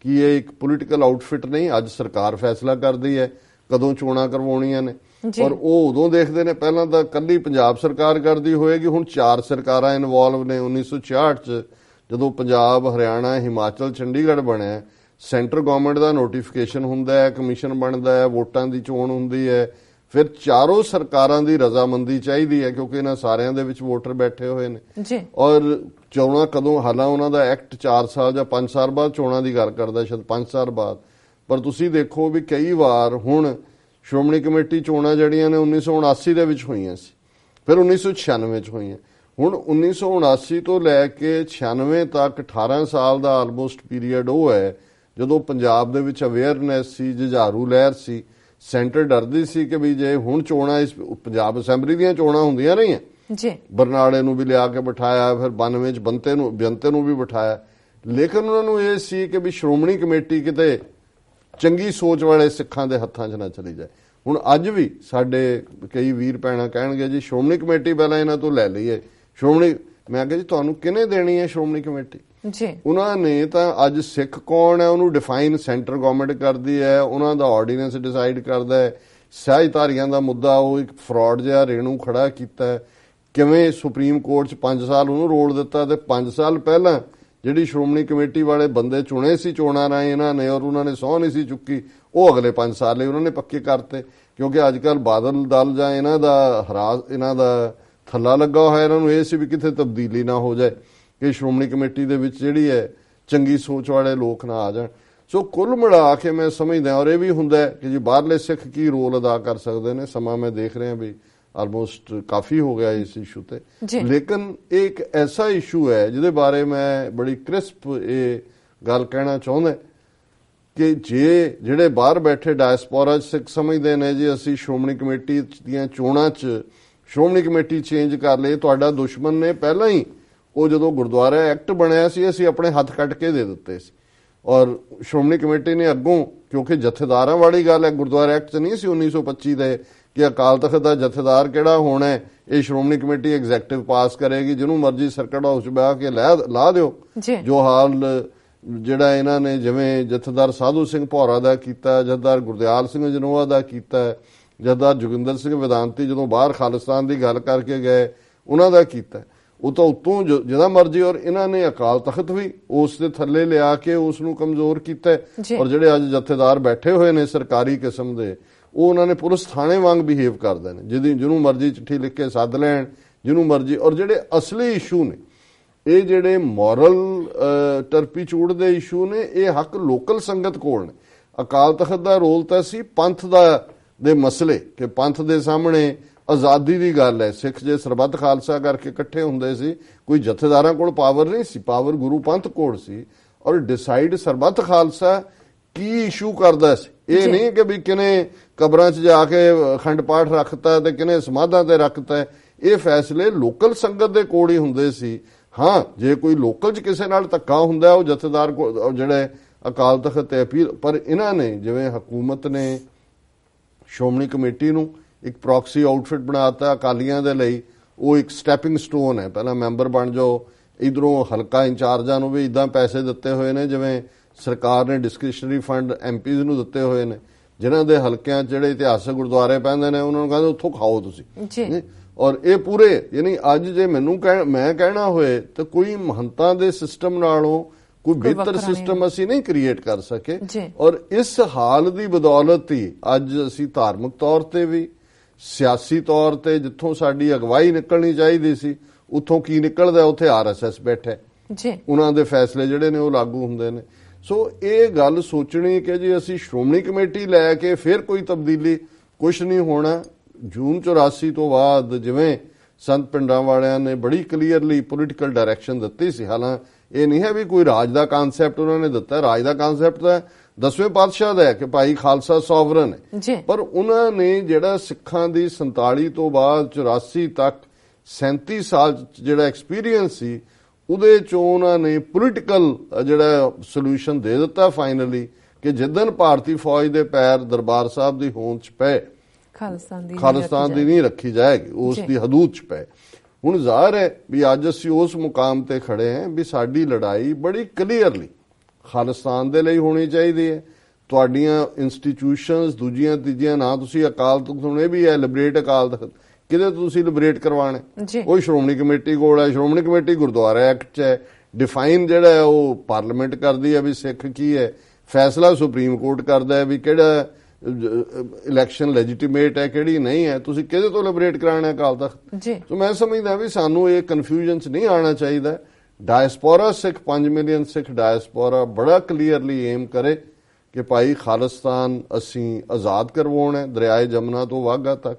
ਕੀ ਇਹ ਇੱਕ ਪੋਲੀਟੀਕਲ ਆਊਟਫਿਟ ਨਹੀਂ। ਅੱਜ ਸਰਕਾਰ ਫੈਸਲਾ ਕਰਦੀ ਹੈ ਕਦੋਂ ਚੋਣਾਂ ਕਰਵਾਉਣੀਆਂ ਨੇ, ਔਰ ਉਹ ਉਦੋਂ ਦੇਖਦੇ ਨੇ, ਪਹਿਲਾਂ ਤਾਂ ਕੱਲੀ ਪੰਜਾਬ ਸਰਕਾਰ ਕਰਦੀ ਹੋਏਗੀ, ਹੁਣ 4 ਸਰਕਾਰਾਂ ਇਨਵੋਲਵ ਨੇ। 1966 ਚ ਜਦੋਂ ਪੰਜਾਬ, ਹਰਿਆਣਾ, ਹਿਮਾਚਲ, ਚੰਡੀਗੜ੍ਹ ਬਣਿਆ, ਸੈਂਟਰ ਗਵਰਨਮੈਂਟ ਦਾ ਨੋਟੀਫਿਕੇਸ਼ਨ ਹੁੰਦਾ ਹੈ, ਕਮਿਸ਼ਨ ਬਣਦਾ ਹੈ, ਵੋਟਾਂ ਦੀ ਚੋਣ ਹੁੰਦੀ ਹੈ, ਫਿਰ ਚਾਰੋਂ ਸਰਕਾਰਾਂ ਦੀ ਰਜ਼ਾਮੰਦੀ ਚਾਹੀਦੀ ਹੈ ਕਿਉਂਕਿ ਇਹਨਾਂ ਸਾਰਿਆਂ ਦੇ ਵਿੱਚ ਵੋਟਰ ਬੈਠੇ ਹੋਏ ਨੇ। ਔਰ ਚੋਣਾਂ ਕਦੋਂ, ਹਾਲਾਂ ਉਹਨਾਂ ਦਾ ਐਕਟ 4 ਸਾਲ ਜਾਂ 5 ਸਾਲ ਬਾਅਦ ਚੋਣਾਂ ਦੀ ਗੱਲ ਕਰਦਾ, ਸ਼ਾਇਦ 5 ਸਾਲ ਬਾਅਦ, ਪਰ ਤੁਸੀਂ ਦੇਖੋ ਵੀ ਕਈ ਵਾਰ ਹੁਣ ਸ਼੍ਰੋਮਣੀ ਕਮੇਟੀ ਚੋਣਾਂ ਜਿਹੜੀਆਂ ਨੇ 1979 ਦੇ ਵਿੱਚ ਹੋਈਆਂ ਸੀ, ਫਿਰ 1996 ਚ ਹੋਈਆਂ। ਹੁਣ 1979 ਤੋਂ ਲੈ ਕੇ 96 ਤੱਕ 18 ਸਾਲ ਦਾ ਆਲਮੋਸਟ ਪੀਰੀਅਡ ਉਹ ਹੈ ਜਦੋਂ ਪੰਜਾਬ ਦੇ ਵਿੱਚ ਅਵੇਅਰਨੈਸ ਸੀ, ਜੁਝਾਰੂ ਲਹਿਰ ਸੀ। ਸੈਂਟਰ ਡਰਦੀ ਸੀ ਕਿ ਵੀ ਜੇ ਹੁਣ ਚੋਣਾਂ, ਇਸ ਪੰਜਾਬ ਅਸੈਂਬਲੀ ਦੀਆਂ ਚੋਣਾਂ ਹੁੰਦੀਆਂ ਰਹੀਆਂ ਜੀ, ਬਰਨਾਲੇ ਨੂੰ ਵੀ ਲਿਆ ਕੇ ਬਿਠਾਇਆ, ਫਿਰ 92 ਚ ਬੇਅੰਤੇ ਨੂੰ ਵੀ ਬਿਠਾਇਆ, ਲੇਕਿਨ ਉਹਨਾਂ ਨੂੰ ਇਹ ਸੀ ਕਿ ਵੀ ਸ਼੍ਰੋਮਣੀ ਕਮੇਟੀ ਕਿਤੇ ਚੰਗੀ ਸੋਚ ਵਾਲੇ ਸਿੱਖਾਂ ਦੇ ਹੱਥਾਂ 'ਚ ਨਾ ਚਲੀ ਜਾਏ। ਹੁਣ ਅੱਜ ਵੀ ਸਾਡੇ ਕਈ ਵੀਰ ਭੈਣਾਂ ਕਹਿਣਗੇ ਜੀ ਸ਼੍ਰੋਮਣੀ ਕਮੇਟੀ ਪਹਿਲਾਂ ਇਹਨਾਂ ਤੋਂ ਲੈ ਲਈਏ, ਸ਼੍ਰੋਮਣੀ, ਮੈਂ ਕਿਹਾ ਜੀ ਤੁਹਾਨੂੰ ਕਿਹਨੇ ਦੇਣੀ ਹੈ ਸ਼੍ਰੋਮਣੀ ਕਮੇਟੀ ਜੀ? ਉਹਨਾਂ ਨੇ ਤਾਂ ਅੱਜ ਸਿੱਖ ਕੌਣ ਹੈ ਉਹਨੂੰ ਡਿਫਾਈਨ ਸੈਂਟਰ ਗਵਰਨਮੈਂਟ ਕਰਦੀ ਹੈ, ਉਹਨਾਂ ਦਾ ਆਰਡੀਨੈਂਸ ਡਿਸਾਈਡ ਕਰਦਾ ਹੈ। ਸਹਿਜਧਾਰੀਆਂ ਦਾ ਮੁੱਦਾ ਉਹ ਇੱਕ ਫਰਾਡ ਜਿਹਾ ਰੇਣੂ ਖੜਾ ਕੀਤਾ, ਕਿਵੇਂ ਸੁਪਰੀਮ ਕੋਰਟ 'ਚ 5 ਸਾਲ ਉਹਨੂੰ ਰੋਲ ਦਿੱਤਾ, ਤੇ 5 ਸਾਲ ਪਹਿਲਾਂ ਜਿਹੜੀ ਸ਼੍ਰੋਮਣੀ ਕਮੇਟੀ ਵਾਲੇ ਬੰਦੇ ਚੁਣੇ ਸੀ ਚੋਣਾਂ ਰਾਹੀਂ ਇਹਨਾਂ ਨੇ, ਔਰ ਉਹਨਾਂ ਨੇ ਸਹੁੰ ਨਹੀਂ ਸੀ ਚੁੱਕੀ, ਉਹ ਅਗਲੇ 5 ਸਾਲ ਲਈ ਉਹਨਾਂ ਨੇ ਪੱਕੇ ਕਰਤੇ। ਕਿਉਂਕਿ ਅੱਜ ਕੱਲ੍ਹ ਬਾਦਲ ਦਲ ਜਾਂ ਇਹਨਾਂ ਦਾ ਥੱਲਾ ਲੱਗਾ ਹੋਇਆ, ਇਹਨਾਂ ਨੂੰ ਇਹ ਸੀ ਵੀ ਕਿਤੇ ਤਬਦੀਲੀ ਨਾ ਹੋ ਜਾਏ, ਕਿ ਸ਼੍ਰੋਮਣੀ ਕਮੇਟੀ ਦੇ ਵਿੱਚ ਜਿਹੜੀ ਹੈ ਚੰਗੀ ਸੋਚ ਵਾਲੇ ਲੋਕ ਨਾ ਆ ਜਾਣ। ਸੋ ਕੁੱਲ ਮਿਲਾ ਕੇ ਮੈਂ ਸਮਝਦਾ, ਔਰ ਇਹ ਵੀ ਹੁੰਦਾ ਕਿ ਜੀ ਬਾਹਰਲੇ ਸਿੱਖ ਕੀ ਰੋਲ ਅਦਾ ਕਰ ਸਕਦੇ ਨੇ। ਸਮਾਂ ਮੈਂ ਦੇਖ ਰਿਹਾ ਵੀ ਆਲਮੋਸਟ ਕਾਫੀ ਹੋ ਗਿਆ ਇਸ ਇਸ਼ੂ ਤੇ, ਲੇਕਿਨ ਇਹ ਇੱਕ ਐਸਾ ਇਸ਼ੂ ਹੈ ਜਿਹਦੇ ਬਾਰੇ ਮੈਂ ਬੜੀ ਕ੍ਰਿਸਪ ਇਹ ਗੱਲ ਕਹਿਣਾ ਚਾਹੁੰਦਾ ਕਿ ਜਿਹੜੇ ਬਾਹਰ ਬੈਠੇ ਡਾਇਸਪੋਰਾ ਸਿੱਖ ਸਮਝਦੇ ਨੇ ਜੀ ਅਸੀਂ ਸ਼੍ਰੋਮਣੀ ਕਮੇਟੀ ਦੀਆਂ ਚੋਣਾਂ 'ਚ ਸ਼੍ਰੋਮਣੀ ਕਮੇਟੀ ਚੇਂਜ ਕਰ ਲਈ, ਤੁਹਾਡਾ ਦੁਸ਼ਮਣ ਨੇ ਪਹਿਲਾਂ ਹੀ ਉਹ ਜਦੋਂ ਗੁਰਦੁਆਰਾ ਐਕਟ ਬਣਿਆ ਸੀ ਅਸੀਂ ਆਪਣੇ ਹੱਥ ਕੱਟ ਕੇ ਦੇ ਦਿੱਤੇ ਸੀ, ਔਰ ਸ਼੍ਰੋਮਣੀ ਕਮੇਟੀ ਨੇ ਅੱਗੋਂ, ਕਿਉਂਕਿ ਜਥੇਦਾਰਾਂ ਵਾਲੀ ਗੱਲ ਹੈ, ਗੁਰਦੁਆਰਾ ਐਕਟ 'ਚ ਨਹੀਂ ਸੀ 1925 ਦੇ ਕਿ ਅਕਾਲ ਤਖਤ ਦਾ ਜਥੇਦਾਰ ਕਿਹੜਾ ਹੋਣਾ ਹੈ, ਇਹ ਸ਼੍ਰੋਮਣੀ ਕਮੇਟੀ ਐਗਜ਼ੈਕਟਿਵ ਪਾਸ ਕਰੇਗੀ, ਜਿਹਨੂੰ ਮਰਜ਼ੀ ਸਰਕਟ ਹਾਊਸ 'ਚ ਬਹਿ ਕੇ ਲਾ ਦਿਓ। ਜੋ ਹਾਲ ਜਿਹੜਾ ਇਹਨਾਂ ਨੇ ਜਿਵੇਂ ਜਥੇਦਾਰ ਸਾਧੂ ਸਿੰਘ ਭੌਰਾ ਦਾ ਕੀਤਾ, ਜਥੇਦਾਰ ਗੁਰਦਿਆਲ ਸਿੰਘ ਜਨੋਆ ਦਾ ਕੀਤਾ, ਜਥੇਦਾਰ ਜੋਗਿੰਦਰ ਸਿੰਘ ਵਿਦਾਂਤੀ ਜਦੋਂ ਬਾਹਰ ਖਾਲਿਸਤਾਨ ਦੀ ਗੱਲ ਕਰਕੇ ਗਏ ਉਹਨਾਂ ਦਾ ਕੀਤਾ, ਉਹ ਤਾਂ ਉਤੋਂ ਜਿਹਦਾ ਮਰਜ਼ੀ। ਔਰ ਇਹਨਾਂ ਨੇ ਅਕਾਲ ਤਖਤ ਵੀ ਉਸ ਦੇ ਥੱਲੇ ਲਿਆ ਕੇ ਉਸ ਨੂੰ ਕਮਜ਼ੋਰ ਕੀਤਾ, ਔਰ ਜਿਹੜੇ ਅੱਜ ਜਥੇਦਾਰ ਬੈਠੇ ਹੋਏ ਨੇ ਸਰਕਾਰੀ ਕਿਸਮ ਦੇ, ਉਹ ਉਹਨਾਂ ਨੇ ਪੁਲਿਸ ਥਾਣੇ ਵਾਂਗ ਬਿਹੇਵ ਕਰਦੇ ਨੇ, ਜਿਹਨੂੰ ਮਰਜ਼ੀ ਚਿੱਠੀ ਲਿਖ ਕੇ ਸੱਦ ਲੈਣ, ਜਿਹਨੂੰ ਮਰਜ਼ੀ। ਔਰ ਜਿਹੜੇ ਅਸਲੀ ਇਸ਼ੂ ਨੇ, ਇਹ ਜਿਹੜੇ ਮੋਰਲ ਟਰਪੀਚੂਡ ਦੇ ਇਸ਼ੂ ਨੇ, ਇਹ ਹੱਕ ਲੋਕਲ ਸੰਗਤ ਕੋਲ ਨੇ। ਅਕਾਲ ਤਖਤ ਦਾ ਰੋਲ ਤਾਂ ਸੀ ਪੰਥ ਦੇ ਮਸਲੇ, ਕਿ ਪੰਥ ਦੇ ਸਾਹਮਣੇ ਆਜ਼ਾਦੀ ਦੀ ਗੱਲ ਹੈ। ਸਿੱਖ ਜੇ ਸਰਬੱਤ ਖਾਲਸਾ ਕਰਕੇ ਇਕੱਠੇ ਹੁੰਦੇ ਸੀ, ਕੋਈ ਜਥੇਦਾਰਾਂ ਕੋਲ ਪਾਵਰ ਨਹੀਂ ਸੀ, ਪਾਵਰ ਗੁਰੂ ਪੰਥ ਕੋਲ ਸੀ। ਔਰ ਡਿਸਾਈਡ ਸਰਬੱਤ ਖਾਲਸਾ ਕੀ ਇਸ਼ੂ ਕਰਦਾ ਸੀ, ਇਹ ਨਹੀਂ ਕਿ ਵੀ ਕਿਨੇ ਕਬਰਾਂ 'ਚ ਜਾ ਕੇ ਅਖੰਡ ਪਾਠ ਰੱਖਤਾ ਤੇ ਕਿਨੇ ਸਮਾਧਾਂ ਤੇ ਰੱਖਤਾ, ਇਹ ਫੈਸਲੇ ਲੋਕਲ ਸੰਗਤ ਦੇ ਕੋਲ ਹੀ ਹੁੰਦੇ ਸੀ। ਹਾਂ, ਜੇ ਕੋਈ ਲੋਕਲ 'ਚ ਕਿਸੇ ਨਾਲ ਧੱਕਾ ਹੁੰਦਾ, ਉਹ ਜਥੇਦਾਰ ਜਿਹੜੇ ਅਕਾਲ ਤਖਤ ਤੇ ਅਪੀਲ, ਪਰ ਇਹਨਾਂ ਨੇ ਜਿਵੇਂ ਹਕੂਮਤ ਨੇ ਸ਼੍ਰੋਮਣੀ ਕਮੇਟੀ ਨੂੰ ਇੱਕ ਪ੍ਰੌਕਸੀ ਆਊਟਫਿਟ ਬਣਾਤਾ ਅਕਾਲੀਆਂ ਦੇ ਲਈ, ਉਹ ਇੱਕ ਸਟੈਪਿੰਗ ਸਟੋਨ ਹੈ, ਪਹਿਲਾਂ ਮੈਂਬਰ ਬਣ ਜਾਓ। ਇਧਰੋਂ ਹਲਕਾ ਇੰਚਾਰਜਾਂ ਨੂੰ ਵੀ ਇਦਾਂ ਪੈਸੇ ਦਿੱਤੇ ਹੋਏ ਨੇ ਜਿਵੇਂ ਸਰਕਾਰ ਨੇ ਡਿਸਕ੍ਰਿਸ਼ਨਰੀ ਫੰਡ ਐਮਪੀਜ਼ ਨੂੰ ਦਿੱਤੇ ਹੋਏ ਨੇ, ਜਿਨ੍ਹਾਂ ਦੇ ਹਲਕਿਆਂ ਜਿਹੜੇ ਇਤਿਹਾਸਕ ਗੁਰਦੁਆਰੇ ਪੈਂਦੇ ਨੇ ਉਹਨਾਂ ਨੂੰ ਕਹਿੰਦੇ ਉੱਥੋਂ ਖਾਓ ਤੁਸੀਂ। ਔਰ ਇਹ ਪੂਰੇ ਯਾਨੀ ਅੱਜ ਜੇ ਮੈਂ ਕਹਿਣਾ ਹੋਏ ਤਾਂ ਕੋਈ ਮਹੰਤਾਂ ਦੇ ਸਿਸਟਮ ਨਾਲੋਂ ਕੋਈ ਬਿਹਤਰ ਸਿਸਟਮ ਅਸੀਂ ਨਹੀਂ ਕ੍ਰੀਏਟ ਕਰ ਸਕੇ। ਔਰ ਇਸ ਹਾਲ ਦੀ ਬਦੌਲਤ ਹੀ ਅੱਜ ਅਸੀਂ ਧਾਰਮਿਕ ਤੌਰ ਤੇ ਵੀ, ਸਿਆਸੀ ਤੌਰ ਤੇ ਜਿੱਥੋਂ ਸਾਡੀ ਅਗਵਾਈ ਨਿਕਲਣੀ ਚਾਹੀਦੀ ਸੀ ਉੱਥੋਂ ਕੀ ਨਿਕਲਦਾ, ਉੱਥੇ ਆਰਐਸਐਸ ਬੈਠਾ ਜੀ, ਉਹਨਾਂ ਦੇ ਫੈਸਲੇ ਜਿਹੜੇ ਨੇ ਉਹ ਲਾਗੂ ਹੁੰਦੇ ਨੇ। ਸੋ ਇਹ ਗੱਲ ਸੋਚਣੀ ਕਿ ਜੀ ਅਸੀਂ ਸ਼੍ਰੋਮਣੀ ਕਮੇਟੀ ਲੈ ਕੇ ਫਿਰ ਕੋਈ ਤਬਦੀਲੀ, ਕੁਛ ਨਹੀਂ ਹੋਣਾ। ਜੂਨ 84 ਤੋਂ ਬਾਅਦ ਜਿਵੇਂ ਸੰਤ ਪਿੰਡਾਂ ਵਾਲਿਆਂ ਨੇ ਬੜੀ ਕਲੀਅਰਲੀ ਪੋਲੀਟੀਕਲ ਡਾਇਰੈਕਸ਼ਨ ਦਿੱਤੀ ਸੀ, ਹਾਲਾਂਕਿ ਇਹ ਨਹੀਂ ਹੈ ਵੀ ਕੋਈ ਰਾਜ ਦਾ ਕਨਸੈਪਟ ਉਹਨਾਂ ਨੇ ਦਿੱਤਾ, ਰਾਜ ਦਾ ਕਨਸੈਪਟ ਤਾਂ 10ਵੇਂ ਪਾਤਸ਼ਾਹ ਦਾ ਹੈ ਕਿ ਭਾਈ ਖਾਲਸਾ ਸੋਵਰਨ ਹੈ, ਪਰ ਉਹਨਾਂ ਨੇ ਜਿਹੜਾ ਸਿੱਖਾਂ ਦੀ 47 ਤੋਂ ਬਾਅਦ 84 ਤੱਕ 37 ਸਾਲ ਜਿਹੜਾ ਐਕਸਪੀਰੀਅੰਸ ਸੀ ਉਹਦੇ ਚੋਂ ਉਹਨਾਂ ਨੇ ਪੋਲੀਟੀਕਲ ਜਿਹੜਾ ਸੋਲੂਸ਼ਨ ਦੇ ਦਿੱਤਾ ਫਾਈਨਲੀ ਕਿ ਜਿੱਦਣ ਭਾਰਤੀ ਫੌਜ ਦੇ ਪੈਰ ਦਰਬਾਰ ਸਾਹਿਬ ਦੀ ਹੋਂਦ 'ਚ ਪਏ ਖਾਲਿਸਤਾਨ ਦੀ ਨਹੀਂ ਰੱਖੀ ਜਾਏਗੀ, ਉਸ ਦੀ ਹਦੂਦ 'ਚ ਪਏ। ਹੁਣ ਜ਼ਾਹਰ ਹੈ ਵੀ ਅੱਜ ਅਸੀਂ ਉਸ ਮੁਕਾਮ ਤੇ ਖੜੇ ਹਾਂ ਵੀ ਸਾਡੀ ਲੜਾਈ ਬੜੀ ਕਲੀਅਰਲੀ ਖਾਲਿਸਤਾਨ ਦੇ ਲਈ ਹੋਣੀ ਚਾਹੀਦੀ ਹੈ। ਤੁਹਾਡੀਆਂ ਇੰਸਟੀਟਿਊਸ਼ਨਸ ਦੂਜੀਆਂ ਤੀਜੀਆਂ ਨਾ ਤੁਸੀਂ ਅਕਾਲ ਤਖਤ ਸੁਣੇ ਵੀ ਹੈ ਲਿਬਰੇਟ ਅਕਾਲ ਤਖਤ, ਕਿਹਦੇ ਤੁਸੀਂ ਲਿਬਰੇਟ ਕਰਵਾਣੇ? ਉਹ ਸ਼੍ਰੋਮਣੀ ਕਮੇਟੀ ਕੋਲ ਹੈ। ਸ਼੍ਰੋਮਣੀ ਕਮੇਟੀ ਗੁਰਦੁਆਰਾ ਐਕਟ 'ਚ ਹੈ, ਡਿਫਾਈਨ ਜਿਹੜਾ ਹੈ ਉਹ ਪਾਰਲੀਮੈਂਟ ਕਰਦੀ ਹੈ ਵੀ ਸਿੱਖ ਕੀ ਹੈ, ਫੈਸਲਾ ਸੁਪਰੀਮ ਕੋਰਟ ਕਰਦਾ ਹੈ ਵੀ ਕਿਹੜਾ ਇਲੈਕਸ਼ਨ ਲੈਜੀਟੀਮੇਟ ਹੈ ਕਿਹੜੀ ਨਹੀਂ ਹੈ, ਤੁਸੀਂ ਕਿਹਦੇ ਤੋਂ ਲਿਬਰੇਟ ਕਰਾਣਾ ਅਕਾਲ ਤਖਤ? ਸੋ ਮੈਂ ਸਮਝਦਾ ਵੀ ਸਾਨੂੰ ਇਹ ਕਨਫਿਊਜ਼ਨ 'ਚ ਨਹੀਂ ਆਉਣਾ ਚਾਹੀਦਾ। ਡਾਇਸਪੋਰਾ ਸਿੱਖ 5 ਮਿਲੀਅਨ ਸਿੱਖ ਡਾਇਸਪੋਰਾ ਬੜਾ ਕਲੀਅਰਲੀ ਏਮ ਕਰੇ ਕਿ ਭਾਈ ਖਾਲਿਸਤਾਨ ਅਸੀਂ ਆਜ਼ਾਦ ਕਰਵਾਉਣਾ ਹੈ ਦਰਿਆਏ ਜਮਨਾ ਤੋਂ ਵਾਘਾ ਤੱਕ,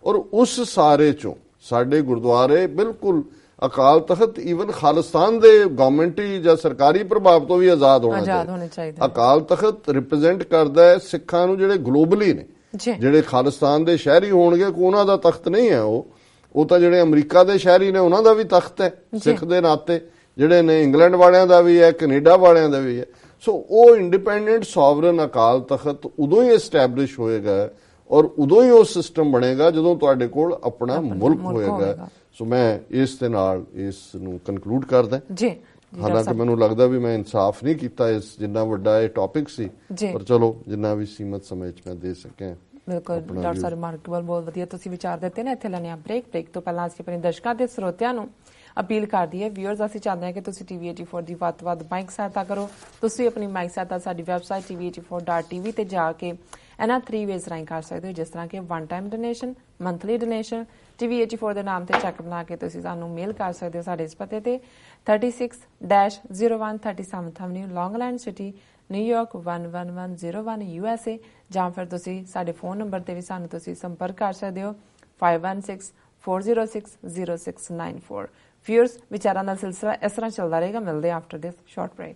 ਔਰ ਉਸ ਸਾਰੇ ਚੋਂ ਸਾਡੇ ਗੁਰਦੁਆਰੇ ਬਿਲਕੁਲ ਅਕਾਲ ਤਖਤ ਈਵਨ ਖਾਲਿਸਤਾਨ ਦੇ ਗਵਰਨਮੈਂਟੀ ਜਾਂ ਸਰਕਾਰੀ ਪ੍ਰਭਾਵ ਤੋਂ ਵੀ ਆਜ਼ਾਦ ਹੋਣਾ ਚਾਹੀਦਾ। ਅਕਾਲ ਤਖਤ ਰਿਪਰੈਜ਼ੈਂਟ ਕਰਦਾ ਹੈ ਸਿੱਖਾਂ ਨੂੰ ਜਿਹੜੇ ਗਲੋਬਲੀ ਨੇ, ਜਿਹੜੇ ਖਾਲਿਸਤਾਨ ਦੇ ਸ਼ਹਿਰੀ ਹੋਣਗੇ ਉਹਨਾਂ ਦਾ ਤਖਤ ਨਹੀਂ ਹੈ ਉਹ ਤਾਂ ਜਿਹੜੇ ਅਮਰੀਕਾ ਦੇ ਸ਼ਹਿਰੀ ਨੇ ਉਹਨਾਂ ਦਾ ਵੀ ਤਖਤ ਹੈ ਸਿੱਖ ਦੇ ਨਾਤੇ, ਜਿਹੜੇ ਨੇ ਇੰਗਲੈਂਡ ਵਾਲਿਆਂ ਦਾ ਵੀ ਹੈ, ਕੈਨੇਡਾ ਵਾਲਿਆਂ ਦਾ ਵੀ ਹੈ। ਸੋ ਉਹ ਇੰਡੀਪੈਂਡੈਂਟ ਸੋਵਰਨ ਅਕਾਲ ਤਖਤ ਉਦੋਂ ਹੀ ਐਸਟੈਬਲਿਸ਼ ਹੋਏਗਾ ਔਰ ਉਦੋਂ ਹੀ ਉਹ ਸਿਸਟਮ ਬਣੇਗਾ ਜਦੋਂ ਤੁਹਾਡੇ ਕੋਲ ਆਪਣਾ ਮੁਲਕ ਹੋਏਗਾ। ਸੋ ਮੈਂ ਇਸ ਦੇ ਨਾਲ ਇਸ ਨੂੰ ਕਨਕਲੂਡ ਕਰਦਾ ਜੀ। ਹਾਲਾਂਕਿ ਮੈਨੂੰ ਲੱਗਦਾ ਵੀ ਮੈਂ ਇਨਸਾਫ ਨਹੀਂ ਕੀਤਾ ਇਸ ਜਿੰਨਾ ਵੱਡਾ ਇਹ ਟੌਪਿਕ ਸੀ, ਪਰ ਚਲੋ ਜਿੰਨਾ ਵੀ ਸੀਮਤ ਸਮੇਂ 'ਚ ਮੈਂ ਦੇ ਸਕਿਆ। ਬਿਲਕੁਲ ਡਾਕਟਰ ਸਾਹਿਬ ਰਿਮਾਰਕੇਬਲ, ਬਹੁਤ ਵਧੀਆ ਤੁਸੀਂ ਵਿਚਾਰ ਦਿੱਤੇ ਨੇ। ਇੱਥੇ ਲੈਣੇ ਆ ਬ੍ਰੇਕ ਤੋਂ ਪਹਿਲਾਂ ਅਸੀਂ ਆਪਣੇ ਦਰਸ਼ਕਾਂ ਤੇ ਸਰੋਤਿਆਂ ਨੂੰ ਅਪੀਲ ਕਰਦੀ ਹੈ, ਵਿਊਅਰਸ ਅਸੀਂ ਚਾਹੁੰਦੇ ਹਾਂ ਕਿ ਤੁਸੀਂ TV 84 ਦੀ ਵੱਧ ਤੋਂ ਵੱਧ ਮਾਈਕ ਸਹਾਇਤਾ ਕਰੋ। ਤੁਸੀਂ ਆਪਣੀ ਮਾਈਕ ਸਹਾਇਤਾ ਸਾਡੀ ਵੈਬਸਾਈਟ tv84.tv ਤੇ ਜਾ ਕੇ ਇਹਨਾਂ 3 ਵੇਜ਼ ਰਾਹੀਂ ਕਰ ਸਕਦੇ ਹੋ, ਜਿਸ ਤਰ੍ਹਾਂ ਕਿ one time donation, monthly donation. TV84 ਦੇ ਨਾਮ ਤੇ ਚੈੱਕ ਬਣਾ ਕੇ ਤੁਸੀਂ ਸਾਨੂੰ ਮੇਲ ਕਰ ਸਕਦੇ ਹੋ ਸਾਡੇ ਇਸ ਪਤੇ ਤੇ 36-0137 ਐਵਨਿਊ, ਲੌਂਗ ਆਈਲੈਂਡ ਸਿਟੀ, ਨਿਊਯਾਰਕ 11101 USA, ਜਾਂ ਫਿਰ ਤੁਸੀਂ ਸਾਡੇ ਫੋਨ ਨੰਬਰ ਤੇ ਵੀ ਸਾਨੂੰ ਤੁਸੀਂ ਸੰਪਰਕ ਕਰ ਸਕਦੇ ਹੋ 5164060694। ਵਿਊਅਰਸ ਵਿਚਾਰਾਂ ਦਾ ਸਿਲਸਿਲਾ ਇਸ ਤਰ੍ਹਾਂ ਚੱਲਦਾ ਰਹੇਗਾ। ਮਿਲਦੇ ਆਫਟਰ ਦਿਸ ਸ਼ਾਰਟ ਬ੍ਰੇਕ।